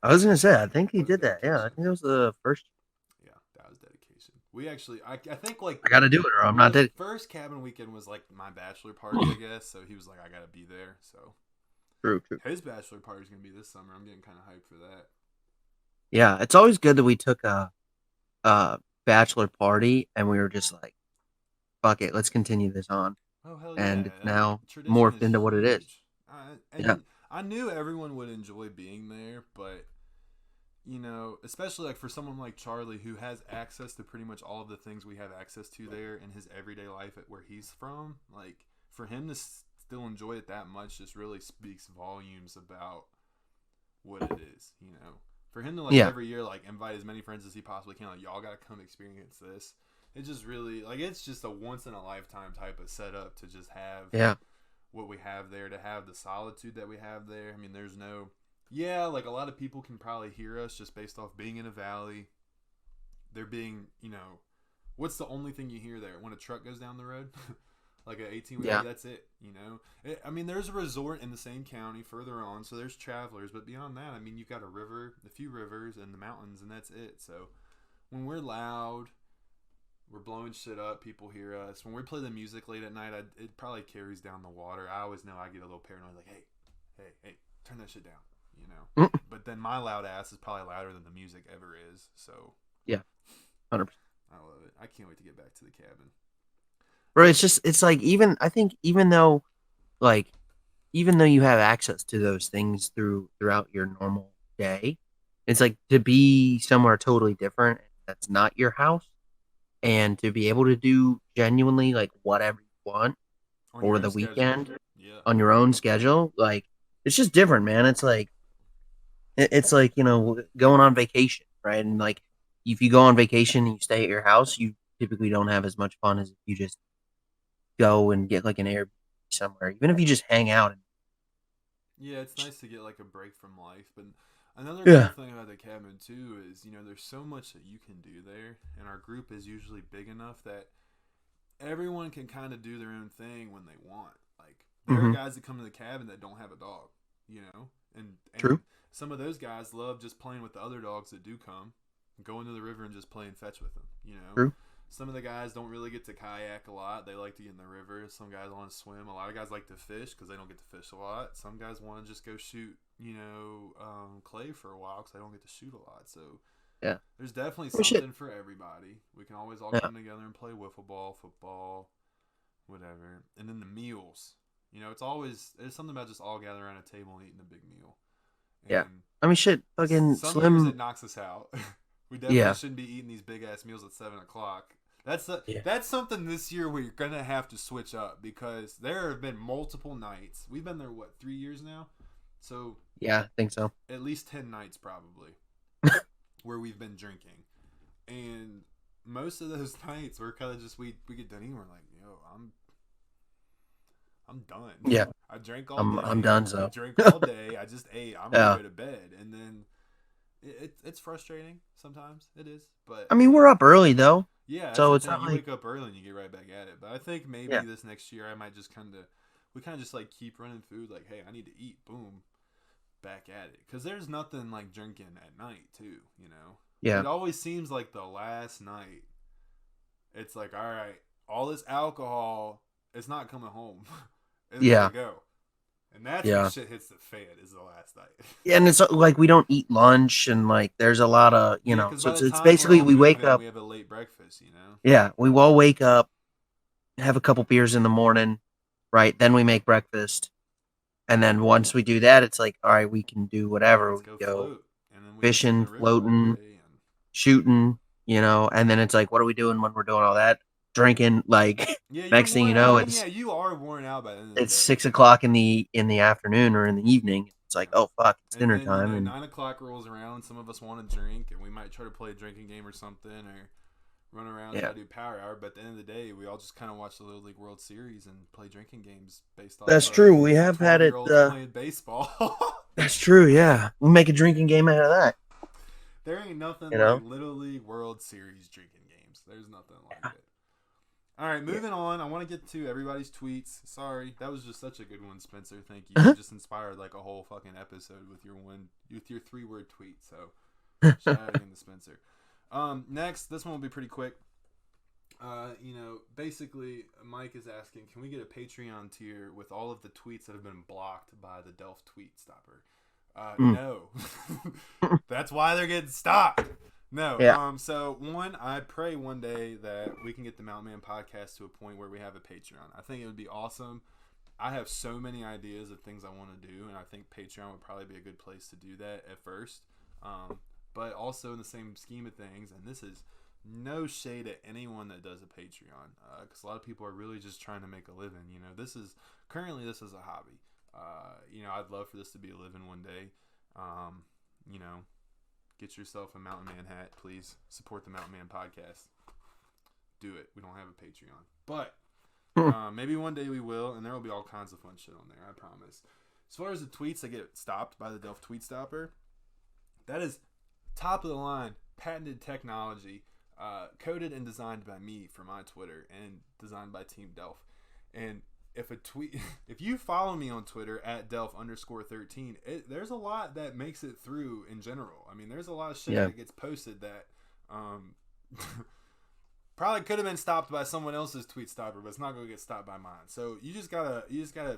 I was gonna say, I think he was did that. Yeah, I dedication. think that was the first. Yeah, that was dedication. We actually, I think like I got to do it, or I'm not the dead. first cabin weekend was like my bachelor party, I guess. So he was like, I gotta be there. So True. his bachelor party is gonna be this summer. I'm getting kind of hyped for that. Yeah, it's always good that we took a bachelor party and we were just like, fuck it, let's continue this on. Oh hell And yeah! it's now Tradition morphed is into what it is. huge. And Yeah. I knew everyone would enjoy being there, but especially like for someone like Charlie who has access to pretty much all of the things we have access to there in his everyday life at where he's from, like for him to still enjoy it that much just really speaks volumes about what it is. For him to like Yeah. every year like invite as many friends as he possibly can, like y'all gotta come experience this. It just really like it's just a once in a lifetime type of setup to just have Yeah. what we have there, to have the solitude that we have there. I mean, there's no, yeah, like a lot of people can probably hear us just based off being in a valley. There being, what's the only thing you hear there when a truck goes down the road? Like an 18-wheeler, Yeah. that's it, I mean, there's a resort in the same county further on, so there's travelers, but beyond that, I mean, you've got a few rivers and the mountains, and that's it. So when we're loud, we're blowing shit up, people hear us. When we play the music late at night, it probably carries down the water. I always know I get a little paranoid, like, hey, turn that shit down, But then my loud ass is probably louder than the music ever is, so. Yeah. 100%. I love it. I can't wait to get back to the cabin. Bro, it's like I think even though you have access to those things throughout your normal day, it's like to be somewhere totally different that's not your house and to be able to do genuinely like whatever you want On for your the own schedule. weekend. Yeah. on your own schedule, like it's just different, man. It's like, going on vacation, right? And like if you go on vacation and you stay at your house, you typically don't have as much fun as if you just go and get like an Airbnb somewhere, even if you just hang out. Yeah, it's nice to get like a break from life. But another cool Yeah. thing about the cabin too is, there's so much that you can do there, and our group is usually big enough that everyone can kind of do their own thing when they want. Like there are Hmm. guys that come to the cabin that don't have a dog, and True. some of those guys love just playing with the other dogs that do come, going to the river and just playing fetch with them. True. Some of the guys don't really get to kayak a lot. They like to get in the river. Some guys want to swim. A lot of guys like to fish because they don't get to fish a lot. Some guys want to just go shoot, clay for a while because they don't get to shoot a lot. So Yeah. there's definitely We should. something for everybody. We can always all Yeah. come together and play wiffle ball, football, whatever. And then the meals. There's something about just all gathering around a table and eating a big meal. Yeah. And I mean, shit. Fucking some years it Slim. knocks us out. We definitely Yeah. shouldn't be eating these big ass meals at 7 o'clock. Yeah. That's something this year we're gonna have to switch up because there have been multiple nights. We've been there 3 years now, so Yeah. I think so. at least 10 nights probably where we've been drinking, and most of those nights we're kind of just we get done eating. We're like, yo, I'm done. Yeah. I drank all I'm day. done. I So. drank all day. I just ate. I'm gonna Yeah. go to bed, and then it's frustrating sometimes. It is, but I mean, we're up early though, yeah, that's so the it's thing. not You like. wake up early and you get right back at it. But I think maybe Yeah. this next year I might just we kind of just like keep running food. Like, hey, I need to eat. Boom, back at it. Because there's nothing like drinking at night too. Yeah. It always seems like the last night. It's like, all right, all this alcohol, it's not coming home. It's gotta Yeah. go. And that's when Yeah. shit hits the fan. Is the last night. Yeah, and it's like we don't eat lunch, and like there's a lot of Yeah, because so by it's the it's time we're basically all we wake moving, up. we have a late breakfast. Yeah, we all wake up, have a couple beers in the morning, right? Then we make breakfast, and then once we do that, it's like, all right, we can do whatever. Let's We go go float, and then we just sit in fishing, the river all floating, day. And shooting, and then it's like, what are we doing when we're doing all that? Drinking. Like yeah, you're next thing you worn. I know, mean, yeah, it's you are worn out by the end of the it's day. 6 o'clock in the afternoon or in the evening. It's like, Yeah. oh fuck, it's And dinner then time, and 9 o'clock rolls around. Some of us want to drink, and we might try to play a drinking game or something, or run around try yeah, to do power hour. But at the end of the day, we all just kind of watch the Little League World Series and play drinking games based off that's true. We have had 12 year it. olds playing baseball. That's true. Yeah, we'll make a drinking game out of that. There ain't nothing You like know. Little League World Series drinking games. There's nothing like it. All right, Yeah. moving on. I want to get to everybody's tweets. Sorry, that was just such a good one, Spencer. Thank you. You Uh-huh. just inspired like a whole fucking episode with your 3-word tweet. So shout out again to Spencer. Next, this one will be pretty quick. Basically, Mike is asking, can we get a Patreon tier with all of the tweets that have been blocked by the Delph tweet stopper? Mm. No. That's why they're getting stopped. No. Yeah. So one, I pray one day that we can get the Mountain Man podcast to a point where we have a Patreon. I think it would be awesome. I have so many ideas of things I want to do, and I think Patreon would probably be a good place to do that at first. But also in the same scheme of things, and this is no shade at anyone that does a Patreon, because a lot of people are really just trying to make a living. This is a hobby. I'd love for this to be a living one day. Get yourself a Mountain Man hat, please. Support the Mountain Man podcast. Do it. We don't have a Patreon, but maybe one day we will, and there will be all kinds of fun shit on there. I promise. As far as the tweets that get stopped by the Delph tweet stopper, that is top of the line, patented technology, coded and designed by me for my Twitter and designed by Team Delph. And if you follow me on Twitter at Delph_13, there's a lot that makes it through in general. I mean, there's a lot of shit that gets posted that probably could have been stopped by someone else's tweet stopper, but it's not going to get stopped by mine. So you just gotta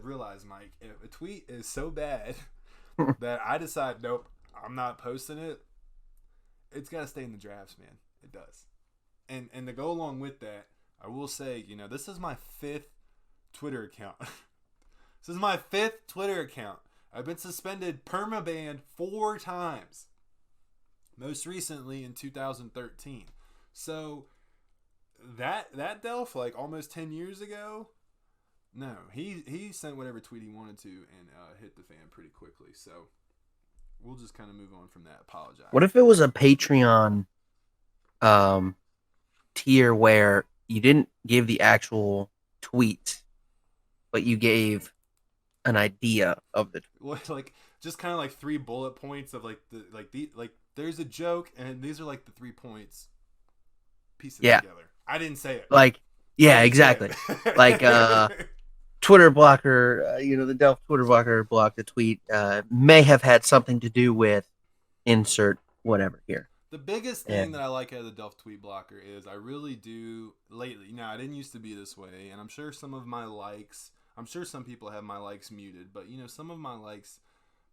realize, Mike, if a tweet is so bad that I decide, nope, I'm not posting it, it's got to stay in the drafts, man. It does. And to go along with that, I will say, this is my 5th Twitter account. This is my 5th Twitter account. I've been suspended permabanned 4 times. Most recently in 2013. So that Delph, like almost 10 years ago, No, he sent whatever tweet he wanted to and hit the fan pretty quickly. So we'll just kind of move on from that. Apologize. What if it was a Patreon tier where you didn't give the actual tweet, but you gave an idea of the tweet? Like just kind of like 3 bullet points of like there's a joke and these are like the 3 points. Piece it together. I didn't say it. Like, yeah, exactly. Like Twitter blocker, the Delph Twitter blocker blocked a tweet. May have had something to do with insert whatever here. The biggest thing that I like out of the Delph tweet blocker is I really do lately. Now, I didn't used to be this way, and I'm sure some people have my likes muted, but some of my likes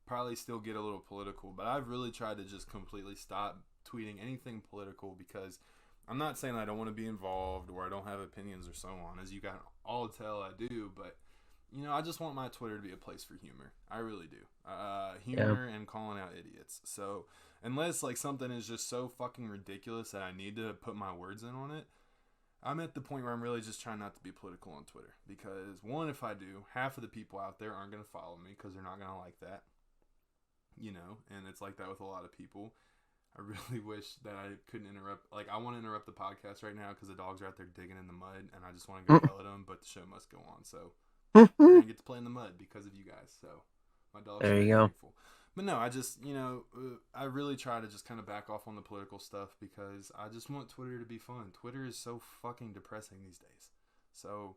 probably still get a little political. But I've really tried to just completely stop tweeting anything political because I'm not saying I don't want to be involved or I don't have opinions or so on, as you can all tell I do, but I just want my Twitter to be a place for humor. I really do. Humor and calling out idiots. So unless like something is just so fucking ridiculous that I need to put my words in on it, I'm at the point where I'm really just trying not to be political on Twitter. Because one, if I do, half of the people out there aren't going to follow me because they're not going to like that. And it's like that with a lot of people. I really wish that I couldn't interrupt. Like, I want to interrupt the podcast right now because the dogs are out there digging in the mud, and I just want to go yell at them, but the show must go on. So, we're going to get to play in the mud because of you guys. So, my dogs are grateful. But no, I just, I really try to just kind of back off on the political stuff because I just want Twitter to be fun. Twitter is so fucking depressing these days. So,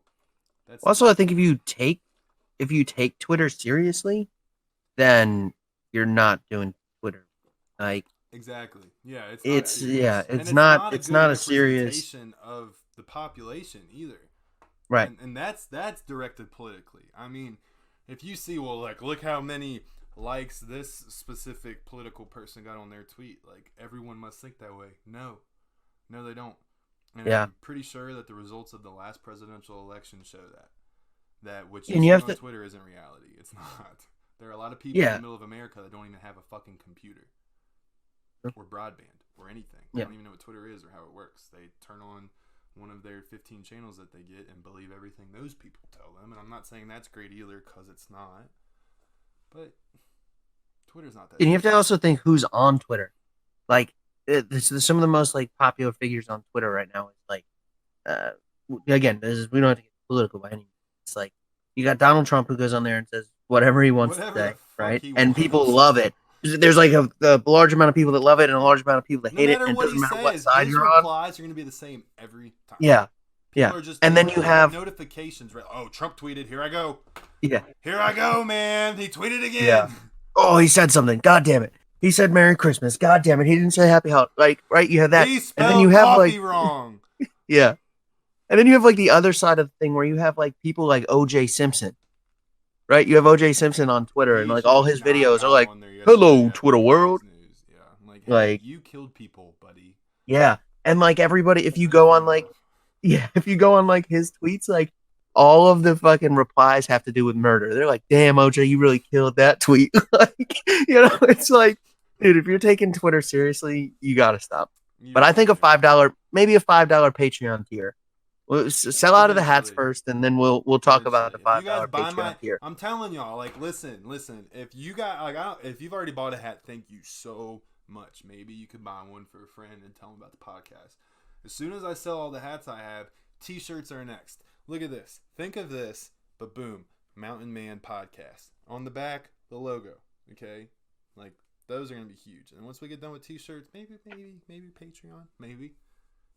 that's... Also, I think if you take Twitter seriously, then you're not doing Twitter. Like... Exactly. Yeah, it's not a serious of the population either. Right. And that's directed politically. I mean, if you see, well, like, look how many likes this specific political person got on their tweet. Like, everyone must think that way. No, they don't. And I'm pretty sure that the results of the last presidential election show that which you see on Twitter isn't reality. It's not. There are a lot of people in the middle of America that don't even have a fucking computer. Or broadband, or anything. They don't even know what Twitter is or how it works. They turn on one of their 15 channels that they get and believe everything those people tell them. And I'm not saying that's great either, because it's not. But Twitter's not that. And you have to also think who's on Twitter. Like, some of the most like popular figures on Twitter right now is like, again, we don't have to get political by any means. It's like you got Donald Trump who goes on there and says whatever he wants to say, right? And people love it. There's like a large amount of people that love it and a large amount of people that hate it. And it doesn't matter what side you're on. Replies are going to be the same every time. Yeah. And then you have notifications. Right? Oh, Trump tweeted. Here I go. Yeah. Here I go, man. He tweeted again. Yeah. Oh, he said something. God damn it. He said Merry Christmas. God damn it. He didn't say Happy Holidays. Like, right? You have that. He spelled and then you have like wrong. Yeah. And then you have like the other side of the thing where you have like people like O.J. Simpson. Right? You have O.J. Simpson on Twitter and like all his videos are like, hello, Twitter world. Yeah. Like, you killed people, buddy. Yeah. And like everybody, if you go on like his tweets, like all of the fucking replies have to do with murder. They're like, damn, OJ, you really killed that tweet. Like, it's like, dude, if you're taking Twitter seriously, you got to stop. But I think maybe a $5 Patreon tier. We'll sell out of the hats first, and then we'll talk about the $5 Patreon tier. I'm telling y'all, like, listen. If you got if you've already bought a hat, thank you so much. Maybe you could buy one for a friend and tell them about the podcast. As soon as I sell all the hats I have, T-shirts are next. Look at this. Think of this, but boom, Mountain Man Podcast on the back, the logo. Okay, like those are gonna be huge. And once we get done with T-shirts, maybe Patreon,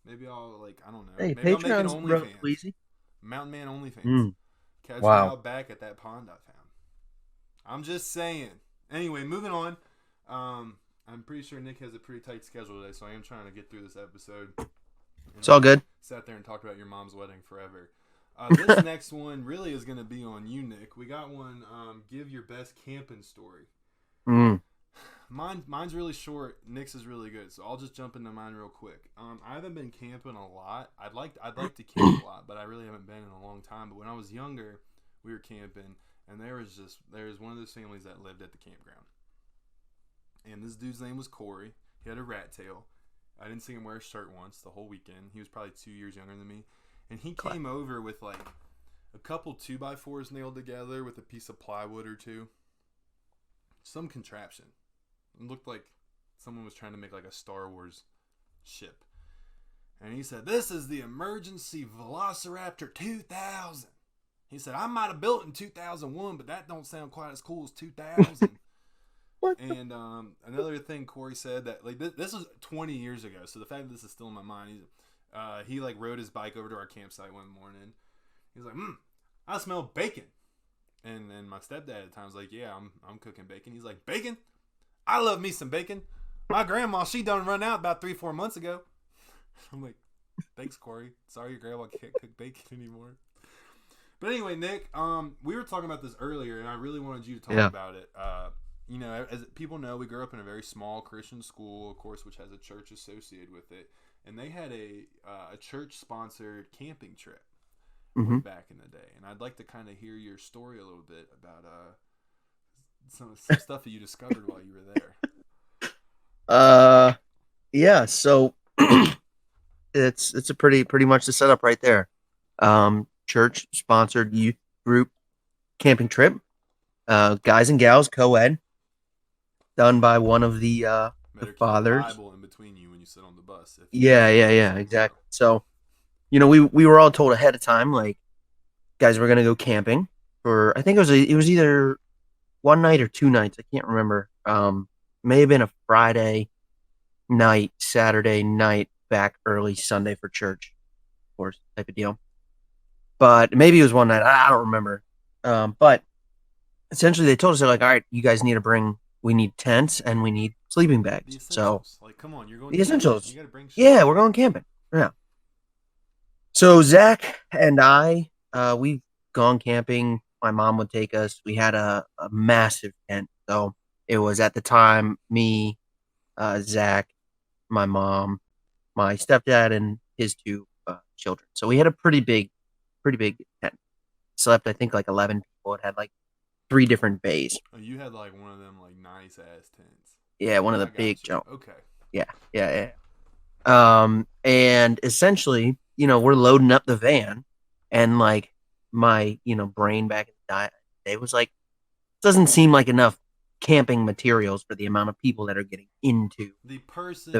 Maybe I'll, like, I don't know. Hey, maybe Patreon's I'll make it OnlyFans. Easy. Mountain Man OnlyFans. Catch me out back at that pond I found. I'm just saying. Anyway, moving on. I'm pretty sure Nick has a pretty tight schedule today, so I am trying to get through this episode. It's all good. Sat there and talked about your mom's wedding forever. This next one really is going to be on you, Nick. We got one, give your best camping story. Mine's really short. Nick's is really good, so I'll just jump into mine real quick. I haven't been camping a lot. I'd like to camp a lot, but I really haven't been in a long time. But when I was younger, we were camping, and there was one of those families that lived at the campground. And this dude's name was Corey. He had a rat tail. I didn't see him wear a shirt once the whole weekend. He was probably 2 years younger than me. And he came over with like a couple 2x4s nailed together with a piece of plywood or two. Some contraption. It looked like someone was trying to make like a Star Wars ship. And he said, "This is the emergency Velociraptor 2000." He said, "I might have built it in 2001, but that don't sound quite as cool as 2000." And another thing Corey said that like this was 20 years ago, so the fact that this is still in my mind, he like rode his bike over to our campsite one morning. He's like, "I smell bacon," and then my stepdad at the time was like, "Yeah, I'm cooking bacon." He's like, "Bacon? I love me some bacon. My grandma, she done run out about 3-4 months ago." I'm like, "Thanks, Corey. Sorry your grandma can't cook bacon anymore." But anyway, Nick, we were talking about this earlier, and I really wanted you to talk about it. You know, as people know, we grew up in a very small Christian school, of course, which has a church associated with it, and they had a church-sponsored camping trip way back in the day. And I'd like to kind of hear your story a little bit about some stuff that you discovered while you were there. Yeah. So it's a pretty much the setup right there. Church-sponsored youth group camping trip. Guys and gals, co-ed, done by one of the fathers. Bible in between you when you sit on the bus. Yeah, exactly. So, you know, we were all told ahead of time, like, guys, we're gonna go camping for. I think it was either one night or 2 nights. I can't remember. May have been a Friday night, Saturday night, back early Sunday for church, of course, type of deal. But maybe it was one night. I don't remember. But essentially, they told us, they're like, "All right, you guys need to bring. We need tents and we need sleeping bags." So, like, come on, you're going. The essentials. You gotta bring shit. Yeah, we're going camping. Yeah. So Zach and I, we've gone camping. My mom would take us. We had a massive tent. So it was at the time me, Zach, my mom, my stepdad, and his 2 children. So we had a pretty big tent. Slept, I think, like 11 people. It had like 3 different bays. Oh, you had like one of them like nice ass tents. Yeah, one of the big jump. Okay. Yeah. And essentially, you know, we're loading up the van, and like my, you know, brain back in the day was like, doesn't seem like enough camping materials for the amount of people that are getting into the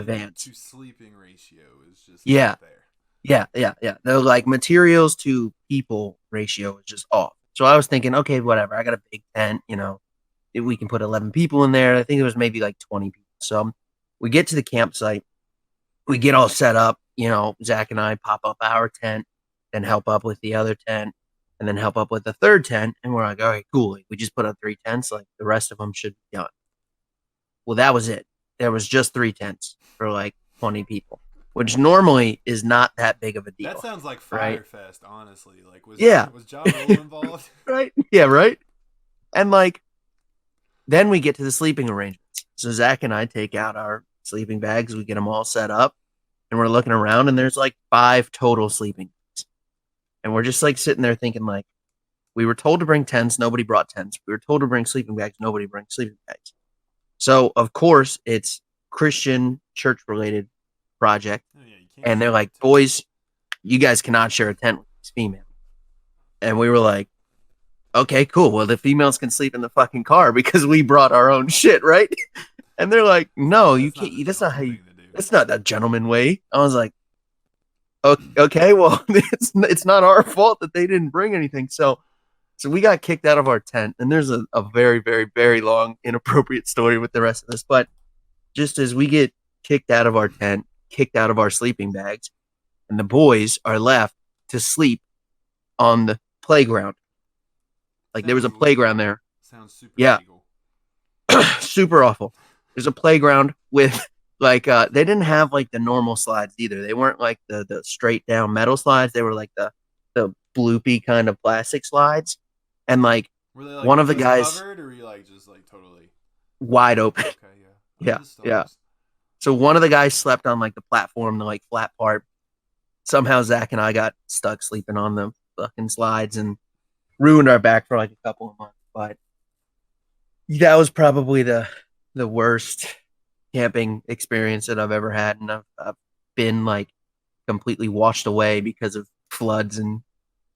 vans. To sleeping ratio is just not there. Yeah. The like materials to people ratio is just off. So I was thinking, okay, whatever. I got a big tent, you know, if we can put 11 people in there. I think it was maybe like 20 people. So we get to the campsite, we get all set up, you know, Zach and I pop up our tent, then help up with the other tent, and then help up with the third tent. And we're like, all right, cool. Like, we just put up 3 tents. Like, the rest of them should be done. Well, that was it. There was just 3 tents for like 20 people, which normally is not that big of a deal. That sounds like Firefest, honestly. Like, was Ja Rule involved? Right? Yeah, right? And like, then we get to the sleeping arrangements. So Zach and I take out our sleeping bags. We get them all set up, and we're looking around, and there's like 5 total sleeping bags. And we're just like sitting there thinking, like, we were told to bring tents. Nobody brought tents. We were told to bring sleeping bags. Nobody brings sleeping bags. So, of course, it's Christian church-related project. Oh, yeah, and they're like, boys, you guys cannot share a tent with these females. And we were like, okay, cool. Well, the females can sleep in the fucking car because we brought our own shit, right? And they're like, no, you can't. That's not how you. That's not the gentleman way. I was like, okay, well, it's not our fault that they didn't bring anything. So we got kicked out of our tent, and there's a very, very, very long, inappropriate story with the rest of this. But just as we get kicked out of our tent, kicked out of our sleeping bags, and the boys are left to sleep on the playground. Like, there was a playground there. Sounds super illegal. Super awful. There's a playground with like they didn't have like the normal slides either. They weren't like the straight down metal slides. They were like the bloopy kind of plastic slides. And like, were they, like, one of the guys covered, or were you like just like totally wide open? Okay, yeah. So one of the guys slept on like the platform, the like flat part. Somehow Zach and I got stuck sleeping on the fucking slides and ruined our back for like a couple of months. But that was probably the worst camping experience that I've ever had, and I've been like completely washed away because of floods and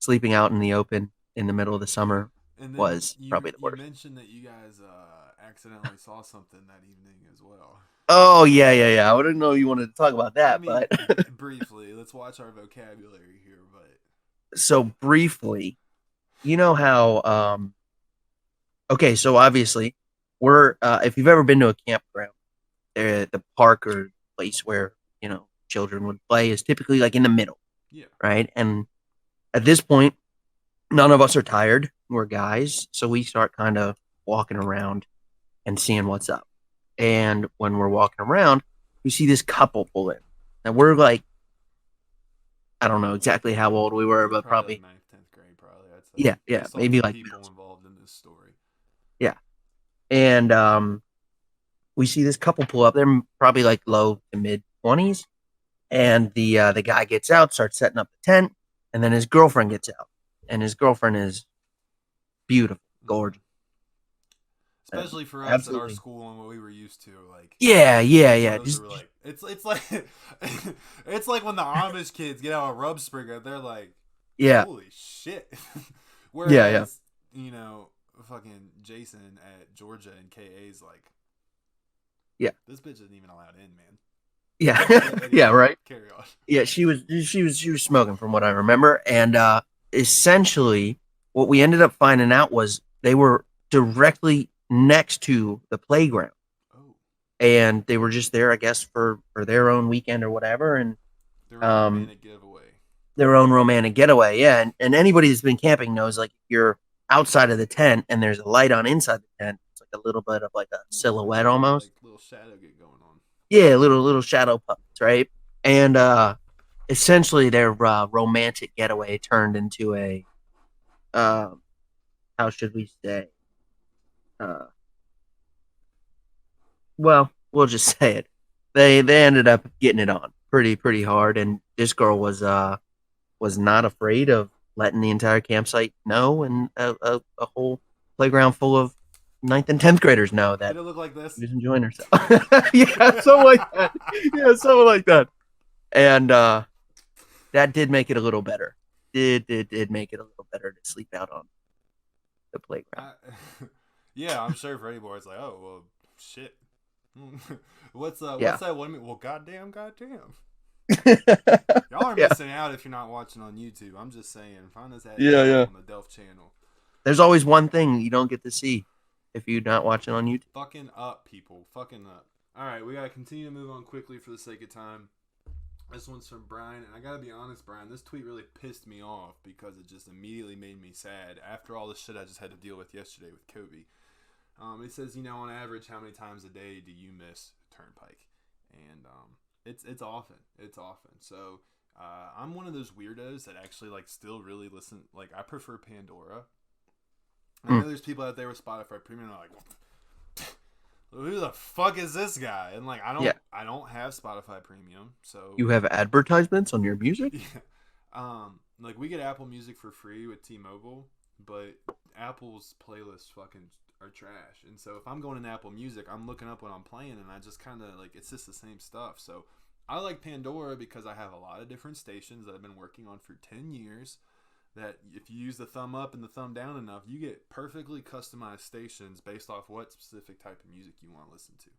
sleeping out in the open in the middle of the summer And then was you probably the you worst. mentioned that you guys accidentally saw something that evening as well. Oh yeah. I wouldn't know you wanted to talk about I that, mean, but briefly, let's watch our vocabulary here, but so briefly, you know how okay, so obviously we're if you've ever been to a campground, the park or place where, children would play is typically like in the middle, yeah. right? And at this point, none of us are tired. We're guys, so we start kind of walking around and seeing what's up. And when we're walking around, we see this couple pull in. And we're like, I don't know exactly how old we were, We're but probably like probably, ninth, 10th grade, probably, I'd say, yeah, based off maybe the like people middle school. involved in this story. Yeah. And we see this couple pull up. They're probably like low to mid 20s. And the guy gets out, starts setting up the tent, and then his girlfriend gets out. And his girlfriend is beautiful, Hmm. gorgeous. Especially for us at our Absolutely. school and what we were used to, like Yeah. those are like it's like it's like when the Amish kids get out a rub springer, they're like, yeah, holy shit. yeah. Whereas, fucking Jason at Georgia and KA's like, Yeah. this bitch isn't even allowed in, man. Yeah. Yeah, Anyway, right. carry on. Yeah, she was smoking from what I remember. And essentially what we ended up finding out was they were directly next to the playground. Oh, And they were just there, I guess, for their own weekend or whatever. And their own um romantic giveaway. their own romantic getaway. Yeah. And anybody that's been camping knows like if you're outside of the tent and there's a light on inside the tent, it's like a little bit of like a Oh, like a silhouette little like almost. little shadow get going on. Yeah, little shadow puppets, right? And essentially their romantic getaway turned into a uh, how should we say? Uh, well, we'll just say it. They ended up getting it on pretty hard, and this girl was not afraid of letting the entire campsite know, and a whole playground full of ninth and 10th graders know that Did it look like she this? was enjoying herself. Yeah, something like that. Yeah, something like that. And that did make it a little better. Did make it a little better to sleep out on the playground. I, yeah, I'm sure Freddie Boy is like, oh well, shit. What's Yeah. that one? Well, goddamn. Yeah. Y'all are Yeah. missing out if you're not watching on YouTube. I'm just saying, find us at Yeah. Delph on the Delph channel. There's always one thing you don't get to see if you're not watching on YouTube. Fucking up, people. Fucking up. All right, we gotta continue to move on quickly for the sake of time. This one's from Brian, and I gotta be honest, Brian. This tweet really pissed me off because it just immediately made me sad after all the shit I just had to deal with yesterday with Kobe. It says, on average, how many times a day do you miss Turnpike? And it's often. It's often. So I'm one of those weirdos that actually like still really listen. Like I prefer Pandora. I Mm. know there's people out there with Spotify Premium that are like, who the fuck is this guy? And like Yeah. I don't have Spotify Premium, so You have advertisements on your music? yeah. Like we get Apple Music for free with T-Mobile, but Apple's playlists fucking are trash. And so if I'm going in Apple Music, I'm looking up what I'm playing, and I just kind of like it's just the same stuff. So I like Pandora because I have a lot of different stations that I've been working on for 10 years. That if you use the thumb up and the thumb down enough, you get perfectly customized stations based off what specific type of music you want to listen to.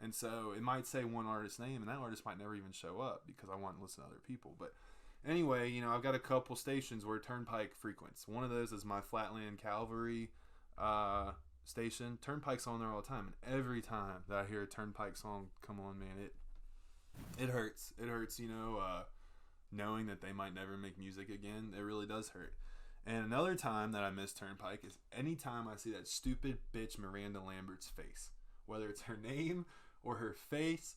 And so it might say one artist's name, and that artist might never even show up because I want to listen to other people. But anyway, I've got a couple stations where Turnpike frequents. One of those is my Flatland Calvary station. Turnpike's on there all the time, and every time that I hear a Turnpike song come on, man, it hurts. It hurts, knowing that they might never make music again. It really does hurt. And another time that I miss Turnpike is anytime I see that stupid bitch Miranda Lambert's face. Whether it's her name or her face,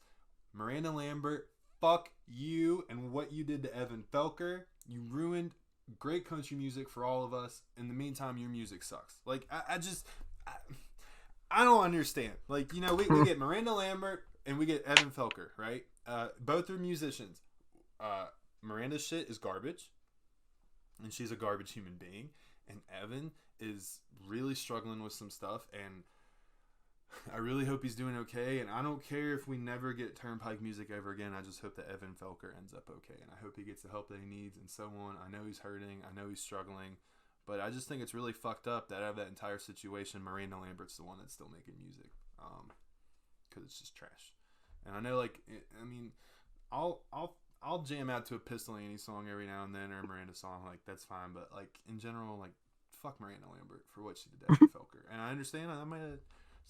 Miranda Lambert, fuck you and what you did to Evan Felker. You ruined great country music for all of us. In the meantime, your music sucks. Like, I don't understand. Like, we get Miranda Lambert and we get Evan Felker, right? Both are musicians. Miranda's shit is garbage, and she's a garbage human being. And Evan is really struggling with some stuff, and I really hope he's doing okay, and I don't care if we never get Turnpike music ever again. I just hope that Evan Felker ends up okay, and I hope he gets the help that he needs and so on. I know he's hurting. I know he's struggling. But I just think it's really fucked up that out of that entire situation, Miranda Lambert's the one that's still making music. Because it's just trash. And I know, like, I mean, I'll jam out to a Pistol Annie song every now and then, or a Miranda song. Like, that's fine. But, like, in general, like, fuck Miranda Lambert for what she did to Evan Felker. And I understand.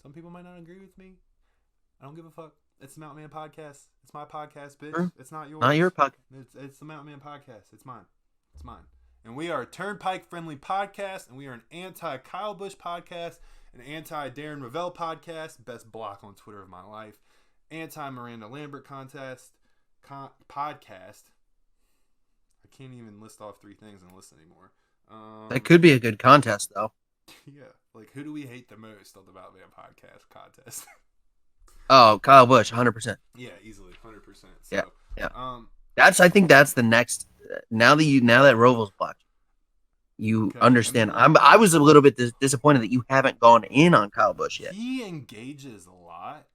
Some people might not agree with me. I don't give a fuck. It's the Mountain Man Podcast. It's my podcast, bitch. Sure. It's not yours. Not your podcast. It's the Mountain Man Podcast. It's mine. It's mine. And we are a Turnpike-friendly podcast, and we are an anti-Kyle Busch podcast, an anti-Darren Ravel podcast, best block on Twitter of my life, anti-Miranda Lambert podcast. I can't even list off 3 things and list anymore. That could be a good contest, though. Yeah, like, who do we hate the most on the Mountain Man podcast contest? Oh, Kyle Busch, 100%. Yeah, easily, 100%. So, yeah. I think that's the next. Now that Roval's blocked, you understand. I was a little bit disappointed that you haven't gone in on Kyle Busch yet. He engages a lot.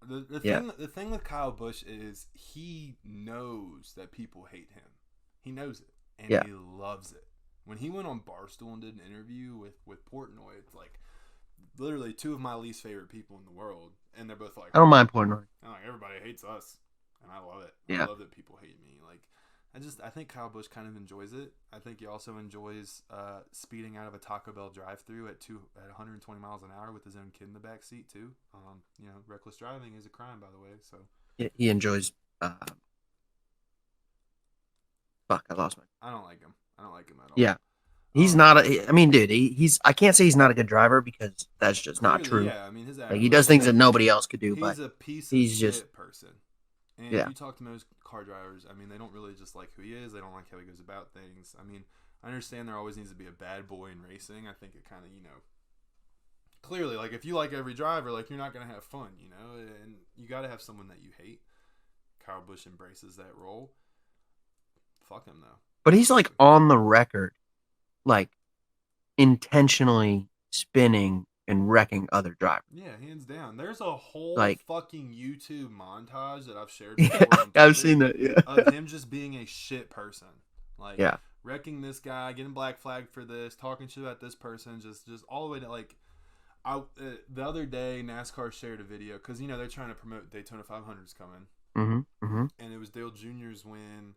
The thing with Kyle Busch is he knows that people hate him. He knows it, and he loves it. When he went on Barstool and did an interview with Portnoy, it's like literally 2 of my least favorite people in the world, and they're both like, I don't mind Portnoy. Like, everybody hates us, and I love it. Yeah. I love that people hate me. Like, I think Kyle Busch kind of enjoys it. I think he also enjoys speeding out of a Taco Bell drive-thru at 120 miles an hour with his own kid in the back seat too. Reckless driving is a crime, by the way. So he enjoys. Fuck, I lost my. I don't like him. I don't like him at all. Yeah, he's not. I mean, dude, he's. I can't say he's not a good driver because that's just not true. Yeah, I mean, he does things that nobody else could do. He's a piece of shit person. And if you talk to most car drivers, I mean, they don't really just like who he is. They don't like how he goes about things. I mean, I understand there always needs to be a bad boy in racing. I think it kind of, clearly, like, if you like every driver, like, you're not going to have fun, and you got to have someone that you hate. Kyle Busch embraces that role. Fuck him, though. But he's, like, on the record, like, intentionally spinning and wrecking other drivers. Yeah, hands down. There's a whole fucking YouTube montage that I've shared before. Yeah, I've seen that, of him just being a shit person. Like, wrecking this guy, getting black flagged for this, talking shit about this person, just all the way to, like, the other day, NASCAR shared a video, because, they're trying to promote Daytona 500's coming. Mm-hmm. And it was Dale Jr.'s win,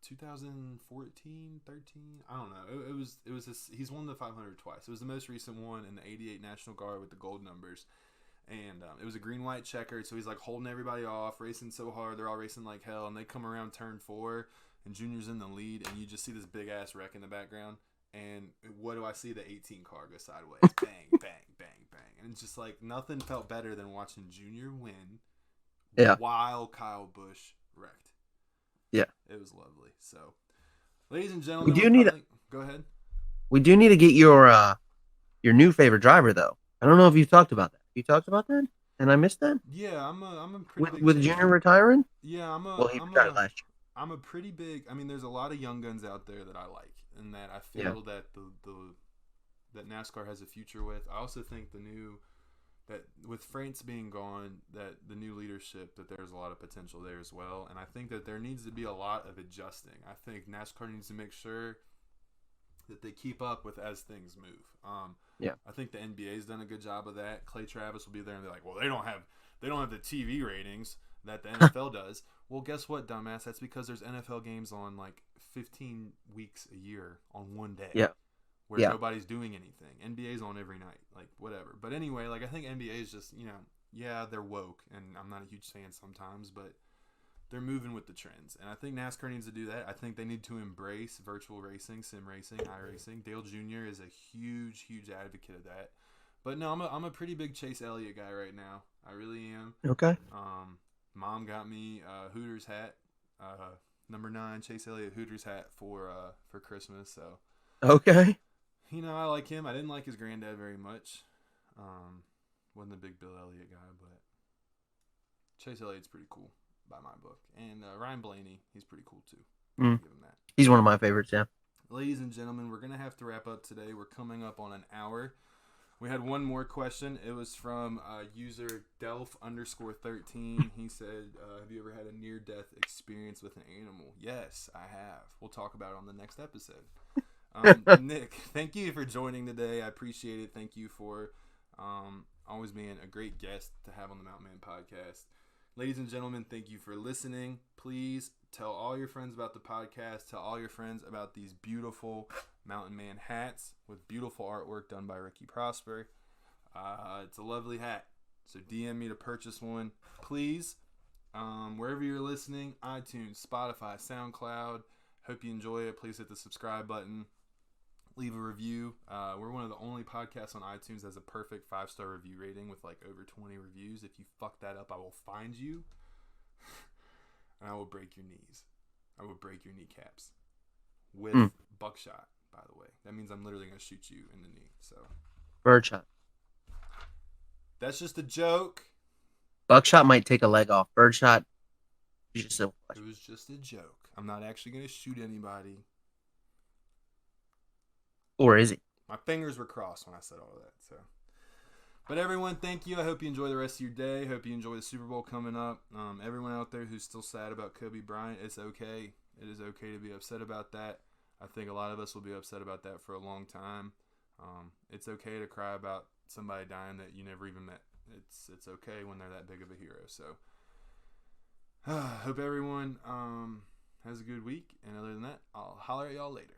2014, 13. I don't know. He's won the 500 twice. It was the most recent one in the 88 National Guard with the gold numbers. And it was a green-white checkered, so he's, like, holding everybody off, racing so hard. They're all racing like hell, and they come around turn 4, and Junior's in the lead, and you just see this big-ass wreck in the background. And what do I see? The 18 car go sideways. Bang, bang, bang, bang. And it's just like nothing felt better than watching Junior win while Kyle Busch wrecked. Yeah. It was lovely. So, ladies and gentlemen, go ahead. We do need to get your new favorite driver, though. I don't know if you've talked about that. You talked about that? And I missed that? Yeah, I'm a pretty big with Junior retiring? Yeah, he retired last year. I'm a pretty big. I mean, there's a lot of young guns out there that I like, and that I feel that that NASCAR has a future with. I also think that with France being gone, that the new leadership, that there's a lot of potential there as well. And I think that there needs to be a lot of adjusting. I think NASCAR needs to make sure that they keep up with as things move. I think the NBA's done a good job of that. Clay Travis will be there and they're like, well, they don't have the TV ratings that the NFL does. Well, guess what, dumbass? That's because there's NFL games on like 15 weeks a year on one day. Yeah. Where nobody's doing anything. NBA's on every night, like whatever. But anyway, like I think NBA is just, they're woke, and I'm not a huge fan sometimes, but they're moving with the trends. And I think NASCAR needs to do that. I think they need to embrace virtual racing, sim racing, iRacing. Dale Jr. is a huge, huge advocate of that. But no, I'm a pretty big Chase Elliott guy right now. I really am. Okay. Mom got me a Hooters hat, number 9 Chase Elliott Hooters hat for Christmas. So. Okay. I like him. I didn't like his granddad very much. Wasn't a big Bill Elliott guy, but Chase Elliott's pretty cool by my book. And Ryan Blaney, he's pretty cool too. Give him that. He's one of my favorites, yeah. Ladies and gentlemen, we're going to have to wrap up today. We're coming up on an hour. We had one more question. It was from user Delph_13. He said, have you ever had a near-death experience with an animal? Yes, I have. We'll talk about it on the next episode. Nick, thank you for joining today. I appreciate it. Thank you for always being a great guest to have on the Mountain Man podcast. Ladies and gentlemen, thank you for listening. Please tell all your friends about the podcast. Tell all your friends about these beautiful Mountain Man hats with beautiful artwork done by Ricky Prosper. It's a lovely hat. So DM me to purchase one. Please, wherever you're listening, iTunes, Spotify, SoundCloud. Hope you enjoy it. Please hit the subscribe button. Leave a review. We're one of the only podcasts on iTunes that has a perfect 5-star review rating with like over 20 reviews. If you fuck that up, I will find you. And I will break your knees. I will break your kneecaps. With buckshot, by the way. That means I'm literally going to shoot you in the knee. So, Birdshot. That's just a joke. Buckshot might take a leg off. Birdshot. It was just a joke. I'm not actually going to shoot anybody. Or is he? My fingers were crossed when I said all of that. So, but everyone, thank you. I hope you enjoy the rest of your day. Hope you enjoy the Super Bowl coming up. Everyone out there who's still sad about Kobe Bryant, it's okay. It is okay to be upset about that. I think a lot of us will be upset about that for a long time. It's okay to cry about somebody dying that you never even met. It's okay when they're that big of a hero. So, hope everyone has a good week. And other than that, I'll holler at y'all later.